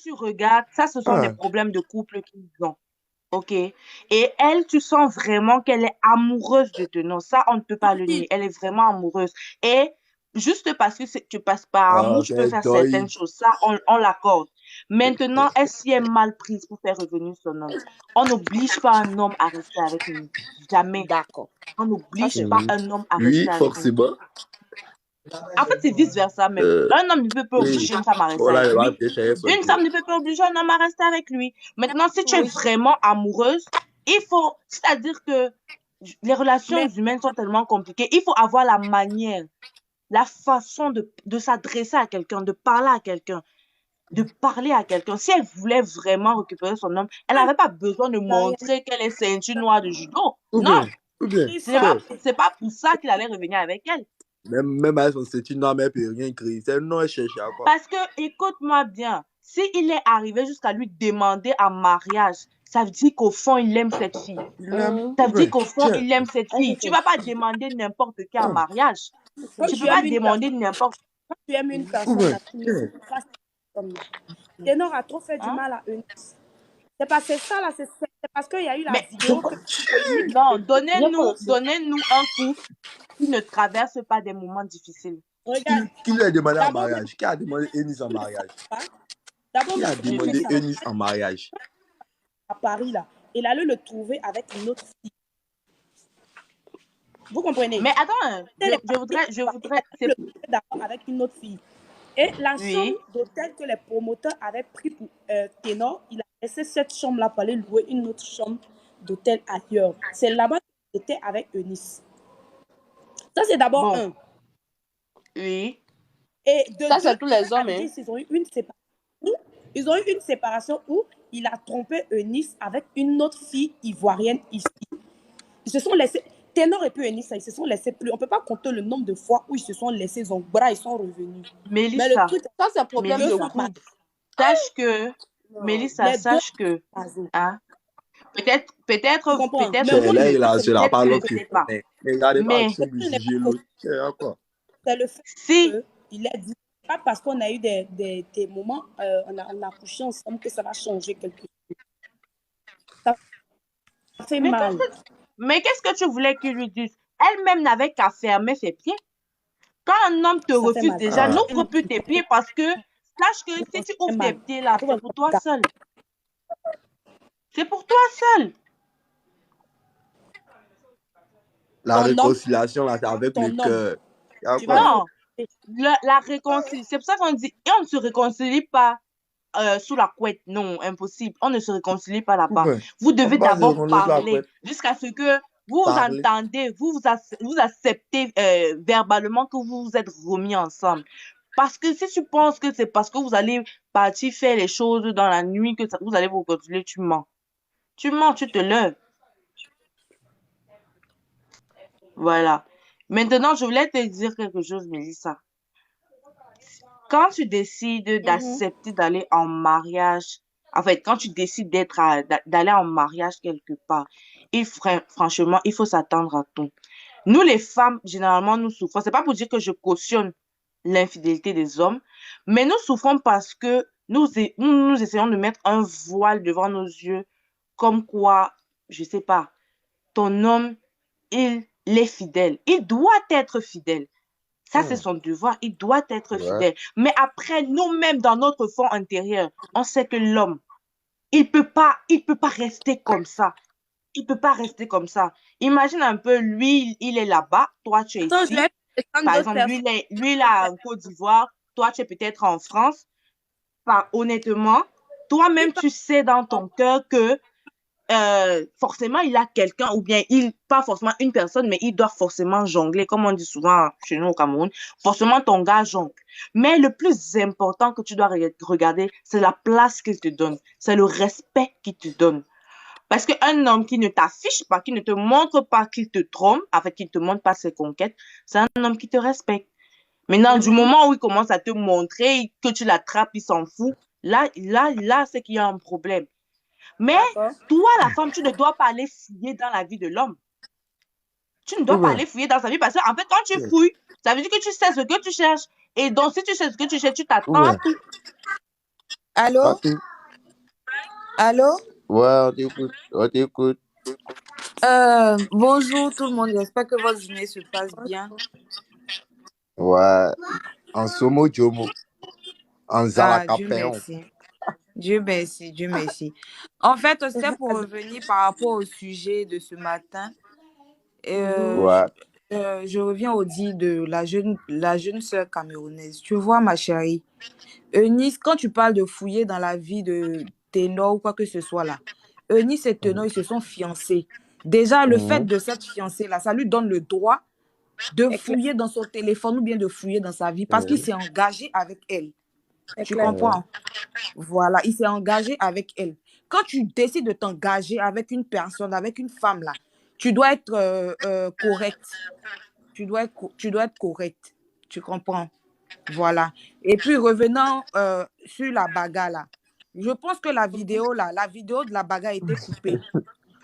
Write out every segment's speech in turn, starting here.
tu regardes, ça, ce sont des Ah, problèmes de couple qu'ils ont. OK? Et elle, tu sens vraiment qu'elle est amoureuse de Tenor. Ça, on ne peut pas le nier. Oui, Elle est vraiment amoureuse. Et juste parce que tu passes par amour, tu peux c'est faire certaines deuil. choses. Ça, on l'accorde. Maintenant, elle s'y est mal prise pour faire revenir son homme. On n'oblige pas un homme à rester avec nous. Jamais. d'accord. On Ça, c'est n'oblige pas Mhm. un homme à Oui, rester avec nous. forcément. En fait, c'est vice-versa même. Euh, Un homme ne peut pas oui. obliger une femme à Bon, rester là, avec elle va lui. bien chercher son Une tour. femme ne peut pas obliger un homme à rester avec lui. Maintenant, si tu es oui. vraiment amoureuse, c'est-à-dire que les relations Mais, humaines sont tellement compliquées. Il faut avoir la manière, la façon de s'adresser à quelqu'un, de parler à quelqu'un, de parler à quelqu'un. Si elle voulait vraiment récupérer son homme, elle n'avait pas besoin de ça rien montrer qu'elle est ceinture noire de judo. Ou Non, bien, ou bien, écrit ce n'est ça. pas, frère, c'est pas pour ça qu'il allait revenir avec elle. même avec son statut, non, mais elle peut rien créer. C'est non, elle cherche à quoi. Parce que, écoute-moi bien, s'il est arrivé jusqu'à lui demander en mariage, ça veut dire qu'au fond, il aime cette fille. Ça Ou veut dire bien, qu'au fond, tiens, il aime cette On se fille. Tu fait. vas pas demander n'importe qui en ah, mariage. Quand Tu tu peux aimes pas une demander personne, n'importe quand tu aimes une ou personne, bien, là, tu ne tiens. peux pas comme Ténor a trop fait du hein. mal à Eunice. C'est parce que ça, là, c'est parce qu'il y a eu la Mais vidéo que Eunice non, j'ai pensé. donnez-nous un couple qui ne traverse pas des moments difficiles. Regarde, Qui lui a demandé en d'abord même, mariage? Qui a demandé Eunice en vous ne savez mariage? pas, d'abord Qui même, a Eunice demandé à Eunice en mariage? Paris, là, il allait le trouver avec une autre fille. Vous comprenez? Mais attends, Elle est partie je à Paris, elle voudrais, allait le trouver d'abord avec une autre fille. Et la chambre oui. d'hôtel que les promoteurs avaient pris pour Ténor, il a laissé cette chambre-là pour aller louer une autre chambre d'hôtel ailleurs. C'est là-bas qu'il était avec Eunice. Ça, c'est d'abord Bon, un. oui. Et de Ça, deux, c'est tous les hommes, hein. ils ont eu une séparation. Ils ont eu une séparation où il a trompé Eunice avec une autre fille ivoirienne ici. Ils se sont laissés. Ténor et puis Eunice, ils se sont laissés plus. On ne peut pas compter le nombre de fois où ils se sont laissés, ils ont bras, ils sont revenus. Mais le Mélissa, truc, Ça, c'est un problème de eux, couple. sache que, Mélissa, les deux, sache que, hein, tu comprends. Mais peut-être vous C'est ne la pouvez pas se relation, là, peut-être que, parlons je que sais pas. connaît. Mais regardez pas Mais action de ce n'est pas juger possible. l'autre. C'est quoi? C'est le fait si, qu'il a dit, pas parce qu'on a eu des moments, on a couché ensemble que ça va changer quelque chose. Ça fait mais mal. qu'est-ce que tu voulais qu'il lui dise? Elle-même n'avait qu'à fermer ses pieds. Quand un homme te Ça fait refuse mal. déjà, Ah, n'ouvre plus tes pieds parce que sache que si Ça tu fait ouvres tes mal. pieds là, Tout c'est va pour toi bien. seul. C'est pour toi seul. la Ton homme, réconciliation, là, c'est avec le ton homme, cœur. Y a tu vas le quoi? Non, rejeter. la réconciliation, c'est pour ça qu'on dit, et on ne se réconcilie pas sous la couette. Non, impossible. On ne se réconcilie pas Ou là-bas. bien, Vous on peut devez pas se d'abord reconnaître la parler couette. jusqu'à ce que vous vous Parler. entendez, vous acceptez verbalement que vous vous êtes remis ensemble. Parce que si tu penses que c'est parce que vous allez partir faire les choses dans la nuit que vous allez vous réconcilier, tu mens. Tu mens, tu te lèves. Voilà. Maintenant, je voulais te dire quelque chose, Mélissa. Quand tu décides Mhm. d'accepter d'aller en mariage, en fait, quand tu décides d'aller en mariage quelque part, franchement, il faut s'attendre à tout. Nous, les femmes, généralement, nous souffrons. C'est pas pour dire que je cautionne l'infidélité des hommes, mais nous souffrons parce que nous essayons de mettre un voile devant nos yeux, comme quoi, je sais pas, ton homme, il est fidèle. Il doit être fidèle. Ça, c'est Hmm. son devoir. Il doit être Ouais. fidèle. Mais après, nous-mêmes, dans notre fond intérieur, on sait que l'homme, il peut pas rester comme ça. Il peut pas rester comme ça. Imagine un peu, lui, il est là-bas, toi, tu es Attends, je ici. vais prendre Par d'autres exemple, personnes. lui, il est en Côte d'Ivoire, toi, tu es peut-être en France. Enfin, honnêtement, Il toi-même, parle tu sais dans ton cœur que forcément, il a quelqu'un, ou bien pas forcément une personne, mais il doit forcément jongler, comme on dit souvent chez nous au Cameroun, forcément ton gars jongle. Mais le plus important que tu dois regarder, c'est la place qu'il te donne, c'est le respect qu'il te donne. Parce qu'un homme qui ne t'affiche pas, qui ne te montre pas qu'il te trompe, en fait, qui ne te montre pas ses conquêtes, c'est un homme qui te respecte. Maintenant, du moment où il commence à te montrer que tu l'attrapes, il s'en fout, là, c'est qu'il y a un problème. Mais d'accord. toi, la femme, tu ne dois pas aller fouiller dans la vie de l'homme. Tu ne Ou dois pas bien, aller fouiller dans sa vie parce qu'en fait, quand tu tiens. fouilles, ça veut dire que tu sais ce que tu cherches. Et donc, si tu sais ce que tu cherches, tu Ou t'attends à bien, tout. Allô? Ok. Allô? Ouais, on t'écoute. On t'écoute. Bonjour tout le monde, j'espère que votre journée se passe bien. Ouais. En somo jomo. En Ah, zalaka Dieu peon. merci. Dieu merci, Dieu merci. En fait, c'était pour revenir par rapport au sujet de ce matin. Ouais. Je reviens au dit de la jeune sœur camerounaise. Tu vois, ma chérie, Eunice, quand tu parles de fouiller dans la vie de Ténor ou quoi que ce soit là, Eunice et Ténor, ils se sont fiancés. Déjà, le fait de cette fiancée-là, ça lui donne le droit de fouiller dans son téléphone ou bien de fouiller dans sa vie parce qu'il s'est engagé avec elle. Tu comprends? Voilà, il s'est engagé avec elle. Quand tu décides de t'engager avec une personne, avec une femme là, tu dois être correct. Tu dois être correct. Tu comprends? Voilà. Et puis revenant sur la bagarre là, je pense que la vidéo de la bagarre a été coupée.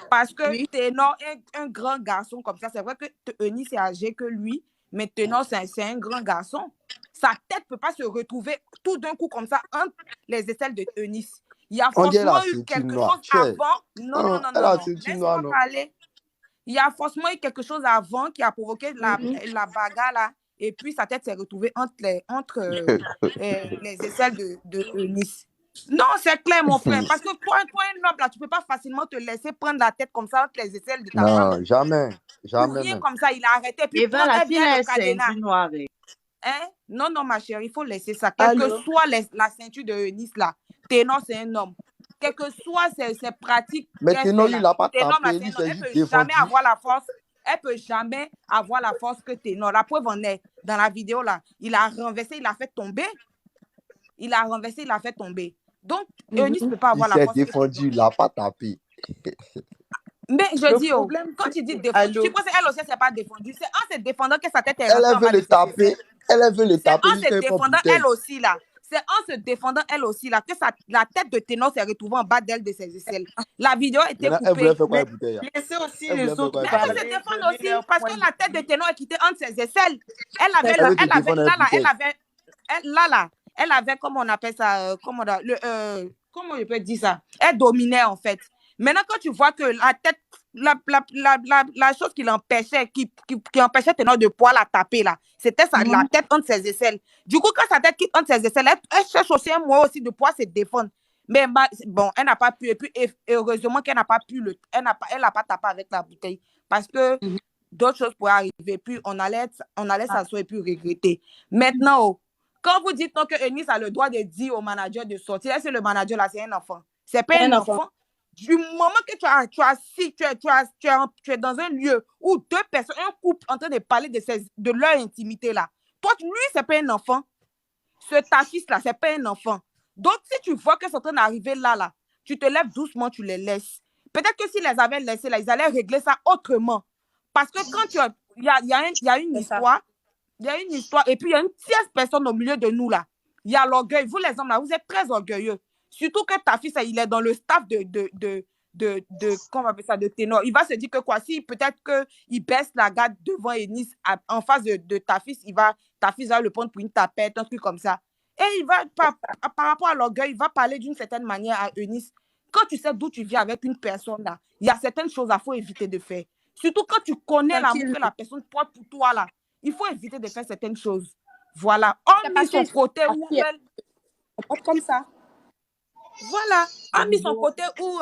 Parce que Ténor est un grand garçon comme ça. C'est vrai que Eunice est âgé que lui, mais Ténor, c'est un grand garçon. Sa tête ne peut pas se retrouver tout d'un coup comme ça entre les aisselles de Eunice. Il y a On dirait forcément la eu ceinture quelque noire. chose avant. Non, non, non, Elle non, a la non. ceinture noire, Laisse-moi non? parler. Il y a forcément eu quelque chose avant qui a provoqué la bagarre là. Et puis sa tête s'est retrouvée entre les aisselles de Eunice. Non, c'est clair, mon frère. Parce que toi, un homme, là, tu ne peux pas facilement te laisser prendre la tête comme ça entre les aisselles de ta femme. Non, jamais. Pour Jamais rien même. comme ça, il a arrêté. Puis Eva, la elle fille vient là, le c'est cadenas. du noir. Hein? Non, non, ma chérie, il faut laisser ça. Quelle que soit la ceinture de Eunice, là, Ténor, c'est un homme. Quelles que soient ses pratiques Mais qu'elle Ténor, fait, il là, n'a pas Ténor, là, tapé. c'est Il un homme. s'est Elle juste peut jamais défendu. avoir la force. Elle peut jamais avoir la force que Ténor. La preuve en est, dans la vidéo, là, il a renversé, il a fait tomber. Il a renversé, il a fait tomber. Donc, Eunice ne peut pas Il avoir la s'est force que défendu. Ténor. Il n'a pas tapé. Mais je dis, quand tu dis défendu, tu Allô? penses qu'elle aussi, elle ne s'est pas défendue. C'est en se défendant que sa tête est Elle rentrée en veut bas de le ses taper. aisselles. Elle veut le C'est taper en se jusqu'à une défendant bouteille. elle aussi là. C'est en se défendant elle aussi là que la tête de Ténor s'est retrouvée en bas d'elle de ses aisselles. La vidéo a été Maintenant, elle voulait coupée. faire quoi, la bouteille? Laissez aussi Elle voulait les faire autres quoi, Mais la elle peut bouteille? se parler, défendre donner aussi leur parce point que de la tête de vue. Ténor est quittée entre ses aisselles. Elle avait, Elle veut te défendre la bouteille. elle avait, comment on appelle ça, comment je peux dire ça? Elle dominait en fait. Maintenant, quand tu vois que la tête, la chose qui l'empêchait, qui empêchait Ténor de pouvoir la taper là, c'était la tête entre ses aisselles. Du coup, quand sa tête quitte entre ses aisselles, elle cherche aussi un moyen aussi de pouvoir se défendre. Mais bon, elle n'a pas pu. Et puis, heureusement qu'elle n'a pas pu elle n'a pas tapé avec la bouteille. Parce que d'autres choses pourraient arriver. Puis, on allait s'asseoir et puis regretter. Maintenant, quand vous dites que Eunice a le droit de dire au manager de sortir, est-ce que le manager là, c'est un enfant? C'est pas un enfant. Du moment que tu es dans un lieu où deux personnes, un couple en train de parler de leur intimité là, toi, lui, c'est pas un enfant. Ta fils là, c'est pas un enfant. Donc, si tu vois que c'est en train d'arriver là, tu te lèves doucement, tu les laisses. Peut-être que s'ils les avaient laissés là, ils allaient régler ça autrement. Parce que quand il y a une histoire, et puis il y a une tierce personne au milieu de nous là. Il y a l'orgueil. Vous les hommes là, vous êtes très orgueilleux. Surtout que ta fille, il est dans le staff comment on appelle ça, de Ténor. Il va se dire que quoi, si peut-être qu'il baisse la garde devant Eunice en face de ta fille, ta fille va le prendre pour une tapette, un truc comme ça. Et il va, par rapport à l'orgueil, il va parler d'une certaine manière à Eunice. Quand tu sais d'où tu viens avec une personne là, il y a certaines choses qu'il faut éviter de faire. Surtout quand tu connais l'amour que la personne porte pour toi là, il faut éviter de faire certaines choses. Voilà. On mis son côté où elle... Comme ça. Voilà. On mis son côté où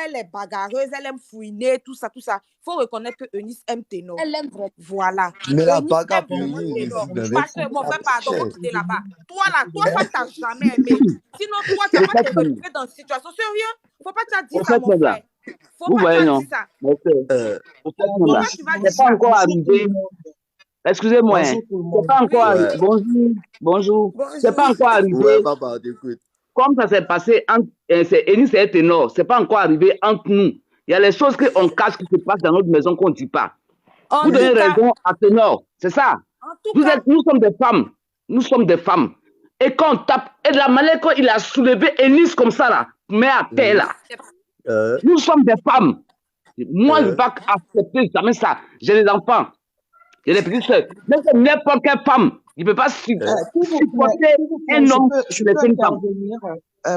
elle est bagarreuse, elle aime fouiner, tout ça, tout ça. Il faut reconnaître que Eunice aime Ténor. Elle aime vraiment. Voilà. Mais la Eunice bagarre aime peut vraiment rien Ténor. résoudre dans un Parce que, couple. mon frère, pardon, Cher. faut quitter là-bas. Toi, là, toi, t'as jamais aimé. Sinon, toi, tu vas pas te retrouver dans une situation sérieuse. Faut pas que tu as dit ça, mon frère. Faut Vous pas que voyez, tu as non? dit ça. Pourquoi tu vas dire c'est pas ça? encore arrivé. Excusez-moi, hein. C'est pas encore arrivé. Ouais. Bonjour. C'est pas encore arrivé. Ouais, papa, t'écoute. Comme ça s'est passé entre Eunice et Ténor, c'est pas encore arrivé entre nous. Il y a les choses qu'on cache qui se passent dans notre maison qu'on ne dit pas. En Vous donnez tout cas, raison à Ténor, c'est ça. en tout cas, Nous sommes des femmes. Nous sommes des femmes. Et quand on tape, et de la manière qu'il a soulevé Eunice comme ça, là, mais à terre, là. Nous sommes des femmes. Moi, je ne vais pas accepter jamais ça. J'ai des enfants. J'ai des petites soeurs. Mais c'est n'importe quelle femme. Il ne peut pas S'il vous supporter plaît, s'il vous plaît, un je homme peux sur les femmes. intervenir.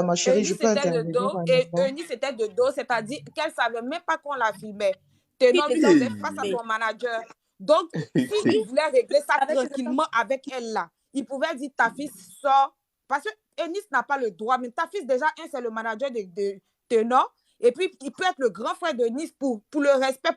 Ma chérie, je Eunice peux était de intervenir dos un et instant. Eunice était de dos, c'est-à-dire qu'elle savait même pas qu'on la filmait. Ténor lui disait face à son manager. Donc, s'il voulait régler ça tranquillement avec elle là, il pouvait dire ta fille sort. Parce que Eunice n'a pas le droit, mais ta fille déjà, c'est le manager de Ténor. Et puis, il peut être le grand frère de Eunice pour le respect,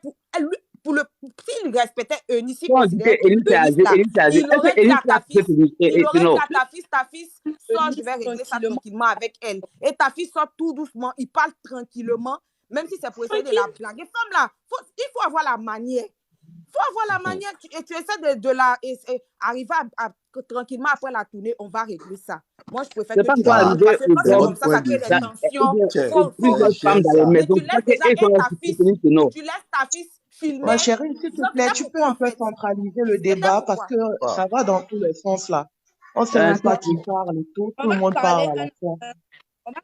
s'il respectait Eunice, il considérait que Eunice là, il aurait dit à ta fille, ta fille sort, je vais régler ça tranquillement avec elle. Et ta fille sort tout doucement, il parle tranquillement, même si c'est pour essayer de la blaguer. Femme là, il faut avoir la manière. Il faut avoir la manière et tu essaies de la arriver à tranquillement après la tournée, on va régler ça. Moi, je préfère que tu parce que quand c'est comme ça crée des tensions. Mais tu laisses déjà tu laisses ta fille filmer. Ma chérie, s'il te plaît, tu peux un peu centraliser le débat parce que ça va dans tous les sens là. On ne sait même pas qui parle et tout le monde parle à la fois.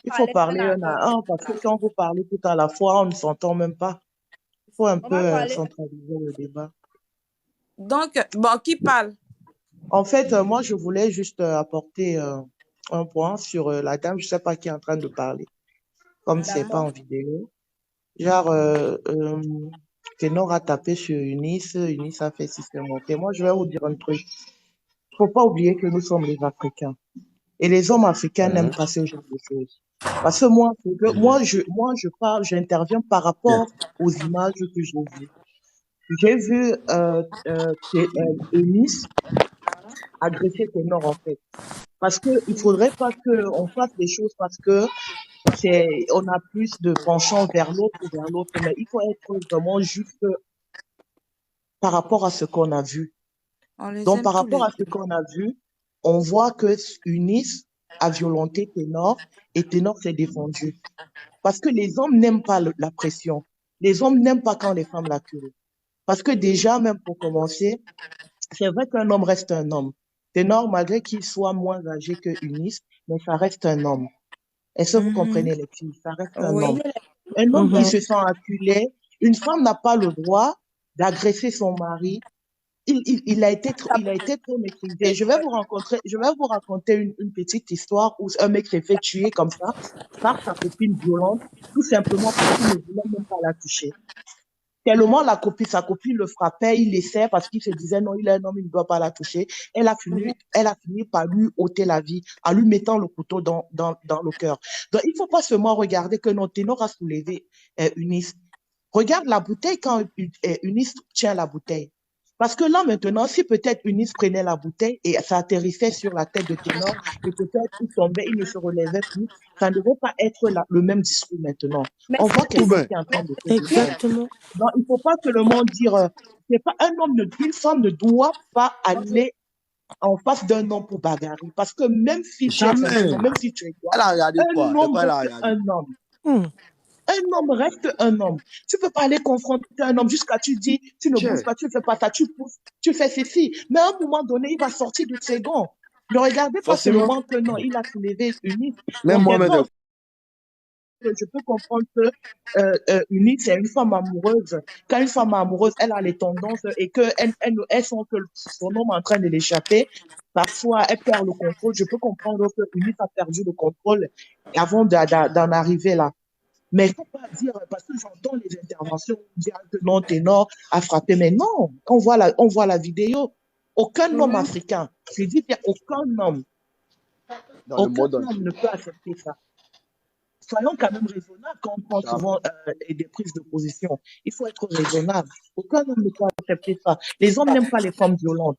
Il faut parler un à un parce que quand vous parlez tout à la fois, on ne s'entend même pas. Il faut un peu centraliser le débat. Donc, bon, qui parle? En fait, moi, je voulais juste apporter un point sur la dame, je ne sais pas qui est en train de parler, comme c'est pas en vidéo. Genre, Ténor a tapé sur Eunice, Eunice a fait monter. Moi, je vais vous dire un truc. Il ne faut pas oublier que nous sommes les Africains. Et les hommes africains n'aiment pas ce genre de choses. Parce que moi, je parle, j'interviens par rapport aux images que j'ai vues. J'ai vu Eunice agresser Ténor, en fait. Parce que il faudrait pas qu'on fasse des choses parce que on a plus de penchant vers l'autre ou vers l'autre, mais il faut être vraiment juste par rapport à ce qu'on a vu. Donc, par rapport à ce qu'on a vu, on voit que Eunice a violenté Ténor et Ténor s'est défendu. Parce que les hommes n'aiment pas la pression. Les hommes n'aiment pas quand les femmes l'accusent. Parce que déjà, même pour commencer, c'est vrai qu'un homme reste un homme. Ténor, malgré qu'il soit moins âgé que Eunice, mais ça reste un homme. Est-ce que vous comprenez les filles? Ça reste un homme. Un homme qui se sent acculé, une femme n'a pas le droit d'agresser son mari. Il a été trop maîtrisé. Je vais vous raconter une petite histoire où un mec s'est fait tuer comme ça par sa copine violente, tout simplement parce qu'il ne voulait même pas la toucher. Tellement sa copine le frappait, il laissait parce qu'il se disait non, il est un homme, il ne doit pas la toucher. Elle a fini par lui ôter la vie, en lui mettant le couteau dans le cœur. Donc, il ne faut pas seulement regarder que non, Ténor a soulevé Eunice. Regarde la bouteille quand Eunice tient la bouteille. Parce que là, maintenant, si peut-être Eunice prenait la bouteille et ça atterrissait sur la tête de Ténor, et peut-être il tombait, il ne se relevait plus, ça ne devait pas être le même discours maintenant. On voit quelqu'un qui est en train de se défendre. Exactement. Donc, il ne faut pas seulement dire, c'est pas une femme ne doit pas aller en face d'un homme pour bagarrer. Parce que même si tu es sentiment, même si tu es toi, un homme reste un homme. Un homme reste un homme. Tu peux pas aller confronter un homme jusqu'à tu dis, tu ne bouges pas, tu ne fais pas ça, tu pousses, tu fais ceci. Mais à un moment donné, il va sortir de ses gants. Ne regardez pas seulement que non, il a soulevé Eunice. Même moi-même. Je peux comprendre que Eunice c'est une femme amoureuse. Quand une femme amoureuse, elle a les tendances et qu'elle sent que son homme est en train de l'échapper, parfois elle perd le contrôle. Je peux comprendre que Eunice a perdu le contrôle avant d'en arriver là. Mais il ne faut pas dire, parce que j'entends les interventions, dire que non, Ténor a frappé. Mais non, on voit la vidéo. Aucun homme africain, je dis bien aucun homme ne peut accepter ça. Soyons quand même raisonnables quand on prend souvent des prises de position. Il faut être raisonnable. Aucun homme ne peut accepter ça. Les hommes n'aiment pas les femmes violentes.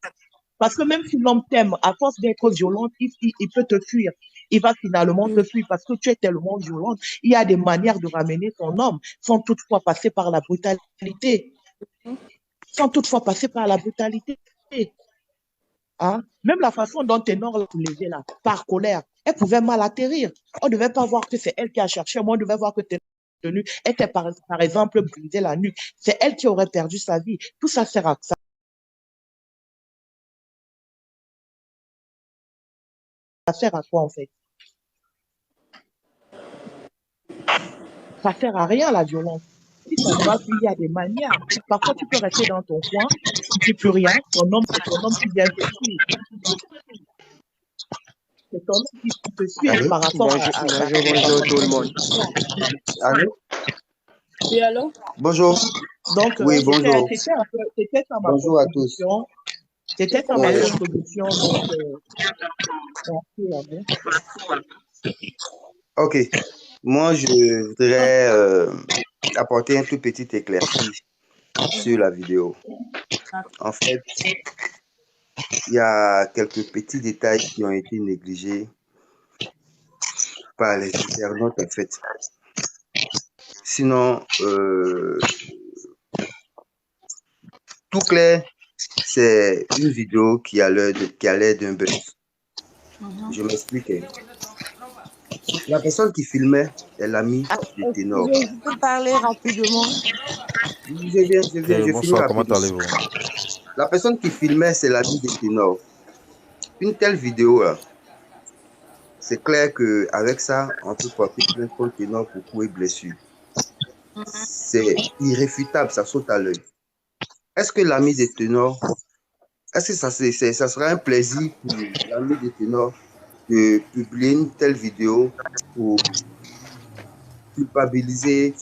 Parce que même si l'homme t'aime, à force d'être violente, il peut te fuir. Il va finalement te fuir parce que tu es tellement violente. Il y a des manières de ramener ton homme sans toutefois passer par la brutalité. Sans toutefois passer par la brutalité. Hein? Même la façon dont Ténor l'a soulevée là, par colère, elle pouvait mal atterrir. On ne devait pas voir que c'est elle qui a cherché. Moi, on devait voir que Ténor était par exemple brisé la nuque. C'est elle qui aurait perdu sa vie. Tout ça sert à ça. Ça sert à quoi en fait? Ça sert à rien la violence. Si ça ne va plus, il y a des manières. Parfois, tu peux rester dans ton coin, tu ne dis plus rien, ton homme, c'est ton homme qui vient te tuer. C'est ton nom qui te suit Allô? par rapport Bonjour, à bonjour tout le monde. Allô? Oui, allô? Bonjour. Donc, Oui, bonjour. t'étais dans ma Bonjour à tous. contribution. T'étais dans ma contribution, donc, merci à vous. Ok. Moi, je voudrais apporter un tout petit éclairci sur la vidéo. En fait, il y a quelques petits détails qui ont été négligés par les internautes, en fait. Sinon, tout clair, c'est une vidéo qui a l'air d'un buzz. Je m'explique. La personne qui filmait est l'ami du ténor. Je peux parler rapidement. Je viens, je finis Bonsoir, comment rapidement. allez-vous? La personne qui filmait, c'est l'ami du ténor. Une telle vidéo, là, c'est clair qu'avec ça, on peut porter plainte contre ténor pour coups et blessures. C'est irréfutable, ça saute à l'œil. Est-ce que l'ami des ténors, est-ce que ça sera un plaisir pour l'ami des ténors de publier une telle vidéo pour faire culpabiliser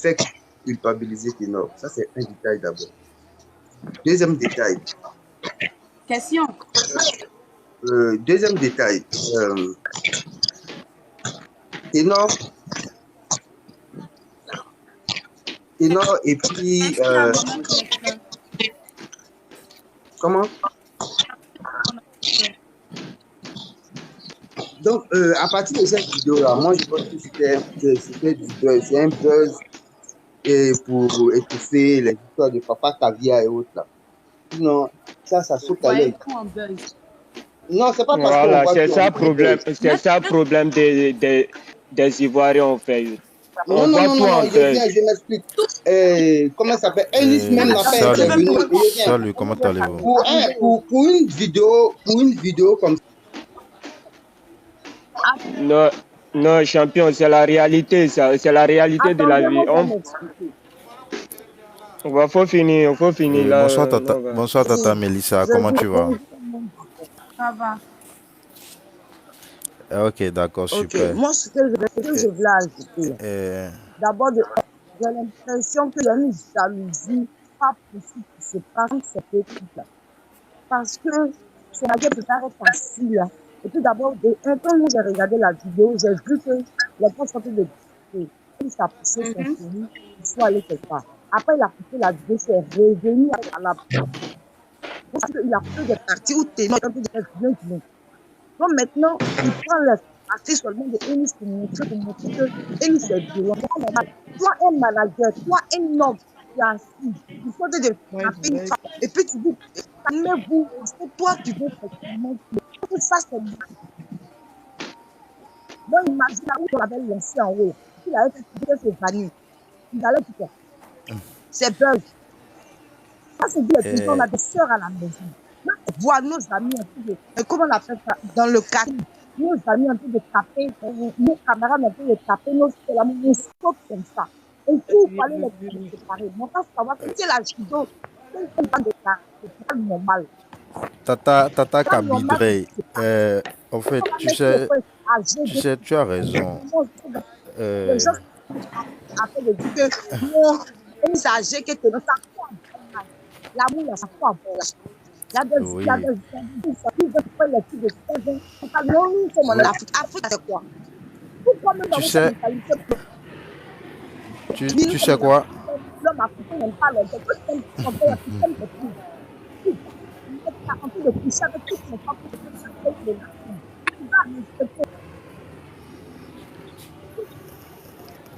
ténor? Ça, c'est un détail d'abord. Deuxième détail. Question. Deuxième détail. Ténor et puis... comment? Donc, à partir de cette vidéo-là, moi, je pense que c'était du buzz. C'est un buzz pour étouffer les histoires de Papa Caviar et autres, là. Sinon, ça saute à l'œil. Non, c'est pas parce Voilà, qu'on c'est ça le problème des Ivoiriens, en fait. Non, je m'explique. Comment ça s'appelle? Ennis même n'a pas intervenu. Salut, comment allez-vous? Pour une vidéo comme ça. Non, champion, c'est la réalité, ça. C'est la réalité de la vie. Il faut finir là. Bonsoir, Tata Mélissa, comment tu vas? Ça va. Ok, d'accord, super. Moi, ce que je voulais ajouter, d'abord, j'ai l'impression qu'il y a une jalousie pas possible qui se passe entre ces deux couples-là. Parce que c'est la guerre peut paraître facile. Et puis d'abord, quand j'ai regardé la vidéo, j'ai vu que les gens sont en train de discuter. Il s'est poussé son fils, il soit allé quelque part. Après, il a poussé la vidéo, c'est revenu à la porte. Parce qu'il a fait des parties où Ténor est en train de faire bien du monde. Donc maintenant, il prend la partie seulement de Ennis pour montrer que Ennis est violent. C'est pas normal. Toi, un manager, toi, un homme qui est assis, il faut de frapper une femme. Et puis tu dis, calmez-vous, parce que toi, tu veux effectivement que ça, c'est bien. Donc imagine là où on avait lancé en haut. Il avait fait ses vanilles. Il allait tout faire. C'est buzz. Ça, c'est dit, on a des sœurs à la maison. Voir nos amis un peu de... Comment on appelle ça? Dans le quartier. Nos amis un peu de taper, nos camarades un peu de taper, nos saute comme ça. Et tout, il fallait les séparer. Mon pas savoir que c'est la judo. C'est pas normal. Tata Kabidre, en fait, tu sais, tu as raison. Les gens après de dire que non, on s'agit que tu ne sais pas. L'amour, ça faut avoir. Oui. Tu sais quoi?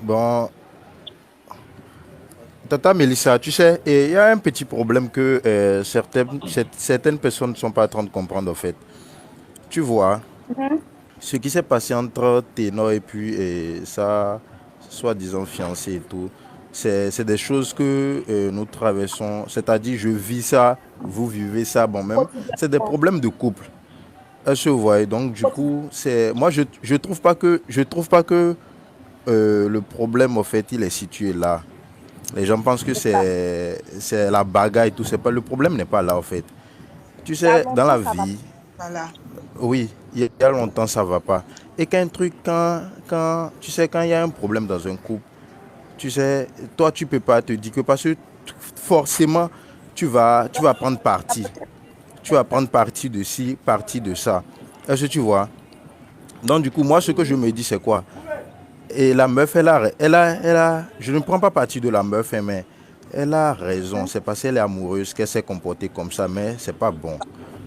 Bon, Tata Mélissa, tu sais, il y a un petit problème que certaines personnes ne sont pas en train de comprendre en fait. Tu vois, ce qui s'est passé entre Ténor et puis sa soi-disant fiancée et tout, c'est des choses que nous traversons, c'est-à-dire je vis ça, vous vivez ça, bon même, c'est des problèmes de couple. Est-ce que vous voyez? Donc du coup, moi je trouve pas que le problème en fait il est situé là. Les gens pensent que c'est la bagarre et tout. Le problème n'est pas là, en fait. Tu sais, dans la vie, Oui, il y a longtemps, ça va pas. Et qu'un truc, tu sais, quand il y a un problème dans un couple, tu sais, toi, tu peux pas te dire que parce que forcément, tu vas prendre parti. Tu vas prendre parti de ci, parti de ça. Est-ce que tu vois? Donc, du coup, moi, ce que je me dis, c'est quoi? Et la meuf, je ne prends pas parti de la meuf, hein, mais elle a raison. C'est parce qu'elle est amoureuse qu'elle s'est comportée comme ça, mais c'est pas bon.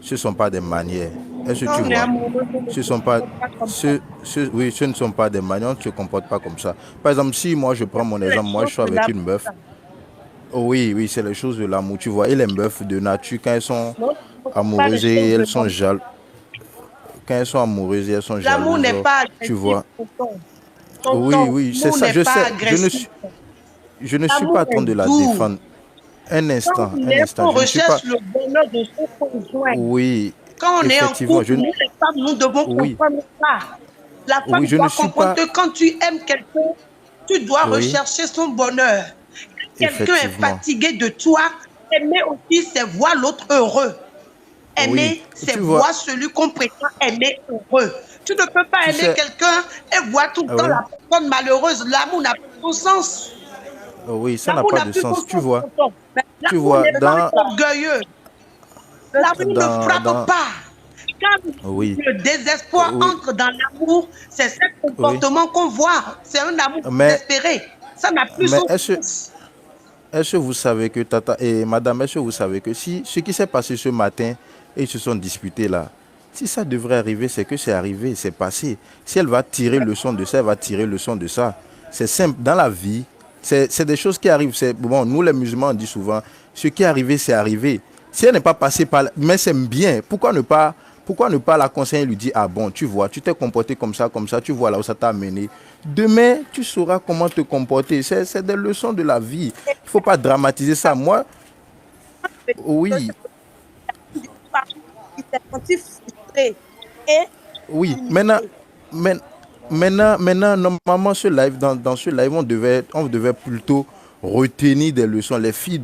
Ce ne sont pas des manières. Est-ce que Quand tu on est vois? amoureux, Ce sont pas, pas comme ça. oui, ce ne sont pas des manières. On ne se comporte pas comme ça. Par exemple, si moi je prends mon C'est les exemple, moi je choses suis de avec la... une meuf. Oh oui, oui, c'est les choses de l'amour, tu vois. Et les meufs de nature, quand elles sont Non, c'est pas les amoureuses et choses de elles sont l'amour. jalouses, quand elles sont amoureuses et elles sont L'amour jalouses, n'est pas tu agressif, vois. tonton. Oui, Tonton, oui, c'est l'amour ça, n'est je pas sais. agressif. Je ne suis L'amour pas en train est de la doux. défendre. Un Quand instant, on un est instant. on Je ne suis pas. recherche le bonheur de son conjoint. Oui, Quand on est en effectivement, couple, nous les femmes, nous devons oui, comprendre ça. La oui, femme je ne doit suis comprendre pas. que quand tu aimes quelqu'un, tu dois Oui, rechercher son bonheur. Quand quelqu'un est effectivement. fatigué de toi, aimer aussi, c'est voir l'autre heureux. Oui, Aimer, c'est tu vois, voir celui qu'on prétend aimer heureux. Tu ne peux pas tu aimer sais, quelqu'un et voir tout le temps oui, la personne malheureuse. L'amour n'a plus son sens. oui, ça n'a L'amour pas n'a de plus son sens. sens, tonton. Tu L'amour vois, n'est pas orgueilleux. L'amour ne frappe dans, pas. Quand oui, le désespoir oui, entre dans l'amour, c'est ce oui. comportement qu'on voit. C'est un amour Mais, désespéré. Ça n'a plus mais son est-ce, sens. est-ce que vous savez que Tata et Madame, est-ce que vous savez que si ce qui s'est passé ce matin et ils se sont disputés là, si ça devrait arriver, c'est que c'est arrivé, c'est passé. Si elle va tirer leçon de ça, elle va tirer leçon de ça. C'est simple. Dans la vie, c'est des choses qui arrivent. Bon, nous les musulmans, on dit souvent, ce qui est arrivé, c'est arrivé. Si elle n'est pas passée par là, mais c'est bien. Pourquoi ne pas la conseiller et lui dire, ah bon, tu vois, tu t'es comporté comme ça, tu vois là où ça t'a amené. Demain, tu sauras comment te comporter. C'est des leçons de la vie. Il ne faut pas dramatiser ça. Moi, oui, Il s'est senti frustré et oui. humilié. Maintenant, normalement, dans ce live, on devait plutôt retenir des leçons. Les filles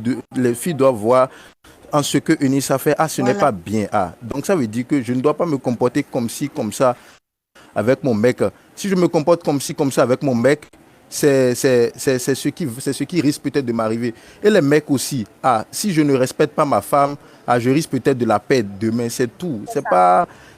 doivent voir en ce que Eunice a fait. Ah, ce n'est Voilà. pas bien. Ah, donc ça veut dire que je ne dois pas me comporter comme ci, comme ça avec mon mec. Si je me comporte comme ci, comme ça avec mon mec, c'est ce qui risque peut-être de m'arriver. Et les mecs aussi. Ah, si je ne respecte pas ma femme, ah, je risque peut-être de la perdre demain. C'est tout.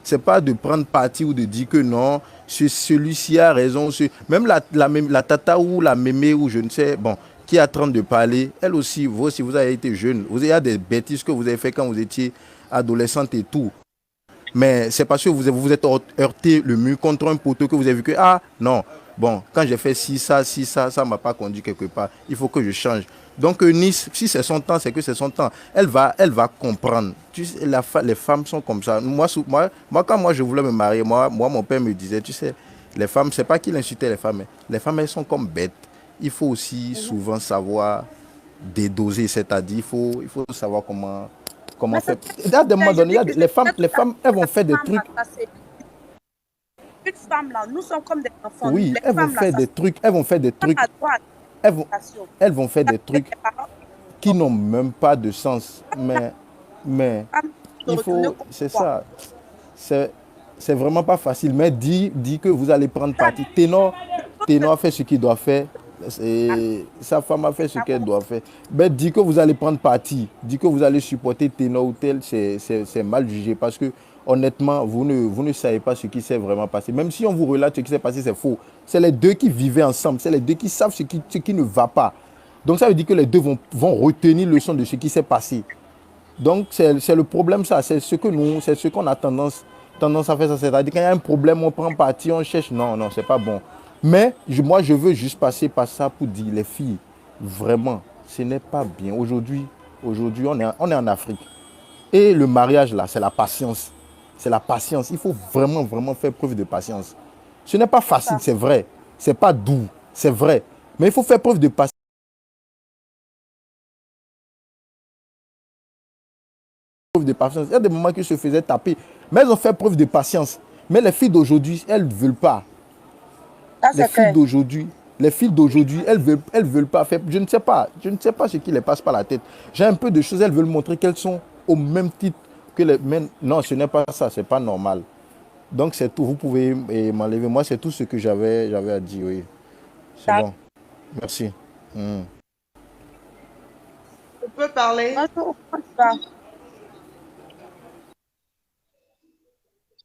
C'est pas de prendre parti ou de dire que non, celui-ci a raison. Même la tata ou la mémé ou je ne sais, bon, qui est en train de parler, elle aussi, vous aussi, vous avez été jeune. Il y a des bêtises que vous avez fait quand vous étiez adolescente et tout. Mais c'est parce que vous êtes heurté le mur contre un poteau que vous avez vu que, ah non, bon, quand j'ai fait ça ne m'a pas conduit quelque part. Il faut que je change. Donc Nice, si c'est son temps, c'est que c'est son temps. Elle va comprendre. Tu sais, les femmes sont comme ça. Moi, quand je voulais me marier, mon père me disait, tu sais, les femmes, c'est pas qu'il insultait les femmes, mais les femmes, elles sont comme bêtes. Il faut aussi souvent savoir dédoser, c'est-à-dire il faut savoir comment faire. À un moment donné, les femmes, elles vont faire des trucs. Une femme là, nous sommes comme des enfants. Oui, Les elles vont femmes, là, faire des trucs. Elles vont faire des trucs. Elles vont faire des trucs qui n'ont même pas de sens. Mais il faut. C'est ça. C'est vraiment pas facile. Mais dis que vous allez prendre parti. Ténor a fait ce qu'il doit faire. Et sa femme a fait ce qu'elle doit faire. Mais dis que vous allez prendre parti. Dis que vous allez supporter Ténor ou tel. C'est mal jugé parce que honnêtement, vous ne savez pas ce qui s'est vraiment passé. Même si on vous relate ce qui s'est passé, c'est faux. C'est les deux qui vivaient ensemble. C'est les deux qui savent ce qui ne va pas. Donc ça veut dire que les deux vont retenir le leçon de ce qui s'est passé. Donc c'est le problème ça. C'est ce qu'on a tendance à faire ça. C'est-à-dire quand il y a un problème, on prend parti, on cherche. Non, c'est pas bon. Mais moi, je veux juste passer par ça pour dire, les filles, vraiment, ce n'est pas bien. Aujourd'hui, on est en Afrique. Et le mariage, là, c'est la patience. C'est la patience. Il faut vraiment, vraiment faire preuve de patience. Ce n'est pas facile, c'est vrai. Ce n'est pas doux, c'est vrai. Mais il faut faire preuve de patience. Il y a des moments qui se faisaient taper. Mais elles ont fait preuve de patience. Mais les filles d'aujourd'hui, elles ne veulent pas. Les filles d'aujourd'hui, elles veulent pas faire. Je ne sais pas ce qui les passe par la tête. J'ai un peu de choses, elles veulent montrer qu'elles sont au même titre que les men. Non, ce n'est pas ça, c'est pas normal. Donc, c'est tout. Vous pouvez m'enlever. Moi, c'est tout ce que j'avais à dire, oui. C'est bon. Merci. Je peux parler?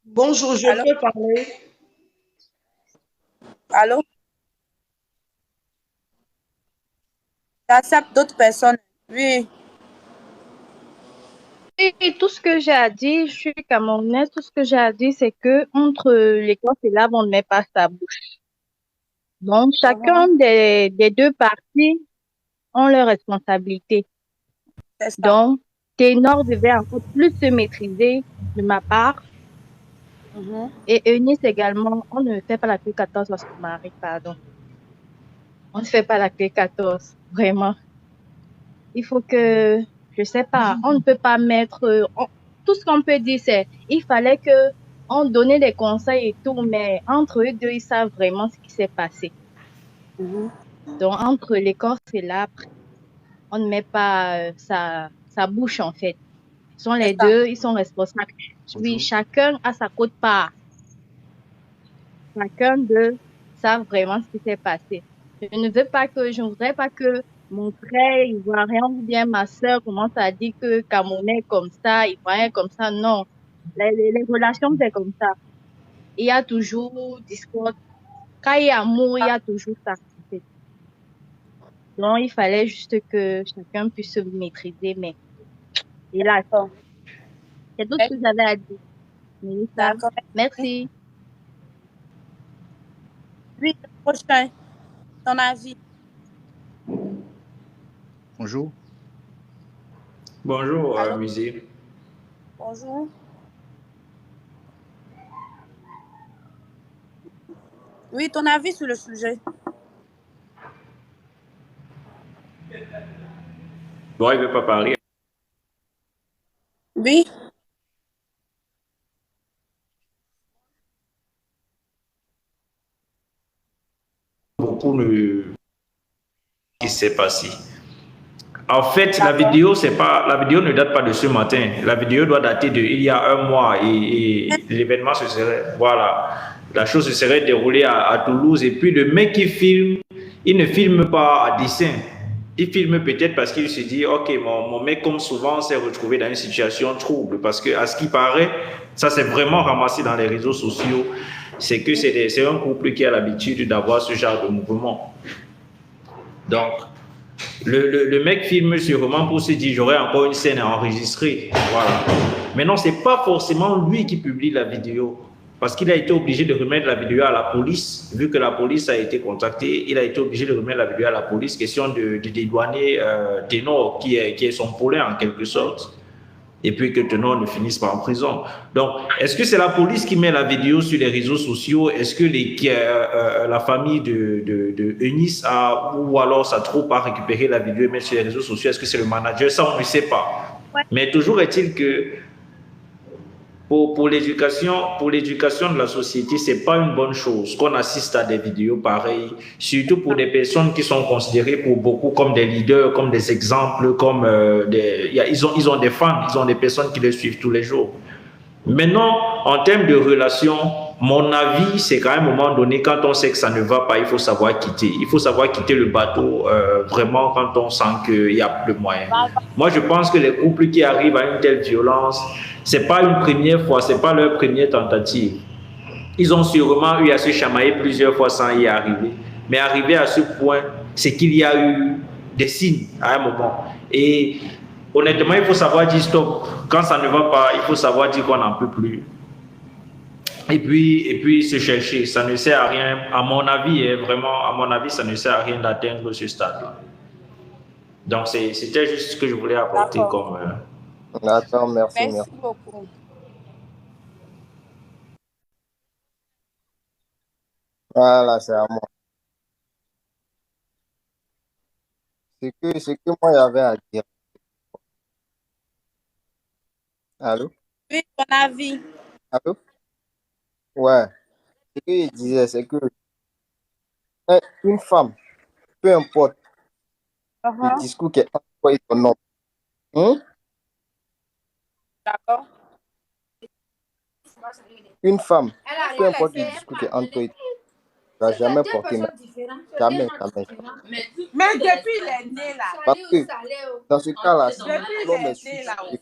Bonjour, je peux parler? Allô? J'accepte d'autres personnes. Oui. Et tout ce que j'ai à dire, je suis camerounaise, tout ce que j'ai à dire, c'est que entre l'Écosse et là, on ne met pas sa bouche. Donc, chacun des deux parties ont leurs responsabilités. Donc, Ténor devait encore plus se maîtriser de ma part. Et Eunice également, on ne fait pas la clé 14 lorsqu'on marie, pardon. On ne fait pas la clé 14, vraiment. Il faut que, je sais pas, on ne peut pas mettre, tout ce qu'on peut dire, c'est, il fallait que on donnait des conseils et tout, mais entre eux deux, ils savent vraiment ce qui s'est passé. Donc, entre l'écorce et l'arbre, on ne met pas sa bouche, en fait. Ils sont les deux, ils sont responsables. Oui, chacun a sa quote-part. Chacun d'eux savent vraiment ce qui s'est passé. Je ne voudrais pas que mon frère ivoirien ou bien ma soeur commence à dire que Camerounais comme ça, ivoirien comme ça. Non. Les relations, c'est comme ça. Il y a toujours discorde. Quand il y a amour, il y a toujours ça. Donc, il fallait juste que chacun puisse se maîtriser, mais hélas. C'est tout ce que j'avais à dire. D'accord. Merci. Oui, prochain. Ton avis. Bonjour. Bonjour, Musée. Bonjour. Oui, ton avis sur le sujet. Bon, il ne veut pas parler. Oui. Beaucoup qui s'est passé. En fait, la vidéo ne date pas de ce matin. La vidéo doit dater il y a un mois et l'événement voilà. La chose se serait déroulée à Toulouse et puis le mec qui filme, il ne filme pas à dessein. Il filme peut-être parce qu'il se dit, ok, mon mec, comme souvent, s'est retrouvé dans une situation trouble. Parce que, à ce qui paraît, ça s'est vraiment ramassé dans les réseaux sociaux. C'est que c'est un couple qui a l'habitude d'avoir ce genre de mouvement. Donc, le mec filme sûrement pour se dire, j'aurai encore une scène à enregistrer. Voilà. Mais non, c'est pas forcément lui qui publie la vidéo. Parce qu'il a été obligé de remettre la vidéo à la police. Vu que la police a été contactée, il a été obligé de remettre la vidéo à la police. Question de dédouaner Ténor, qui est son poulain en quelque sorte. Et puis que Ténor ne finisse pas en prison. Donc, est-ce que c'est la police qui met la vidéo sur les réseaux sociaux? Est-ce que la famille de Eunice ou alors ça trop pas récupéré la vidéo et mettre sur les réseaux sociaux? Est-ce que c'est le manager? Ça, on ne sait pas. Ouais. Mais toujours est-il que pour l'éducation de la société, c'est pas une bonne chose qu'on assiste à des vidéos pareilles, surtout pour des personnes qui sont considérées pour beaucoup comme des leaders, comme des exemples, comme ils ont des fans, ils ont des personnes qui les suivent tous les jours. Maintenant, en termes de relations, mon avis, c'est qu'à un moment donné, quand on sait que ça ne va pas, il faut savoir quitter. Il faut savoir quitter le bateau vraiment quand on sent qu'il n'y a plus de moyens. Moi, je pense que les couples qui arrivent à une telle violence, c'est pas une première fois, c'est pas leur première tentative. Ils ont sûrement eu à se chamailler plusieurs fois sans y arriver. Mais arrivé à ce point, c'est qu'il y a eu des signes à un moment. Et honnêtement, il faut savoir dire stop. Quand ça ne va pas, il faut savoir dire qu'on n'en peut plus. Et puis se chercher. Ça ne sert à rien, à mon avis, vraiment, à mon avis, ça ne sert à rien d'atteindre ce stade-là. Donc, c'était juste ce que je voulais apporter comme... D'accord, merci. Merci beaucoup. Voilà, c'est à moi. Ce que moi j'avais à dire. Allô? Oui, ton avis. Allô? Ouais. Ce que je disais, c'est que une femme, peu importe le discours qu'elle emploie son homme, D'accord. Une femme, peu importe le discours qui est entre toi et toi, ne va jamais porter main. Jamais, jamais. Mais depuis il est né là. Parce que dans ce cas-là, si Depuis il l'homme est est né là. suivi et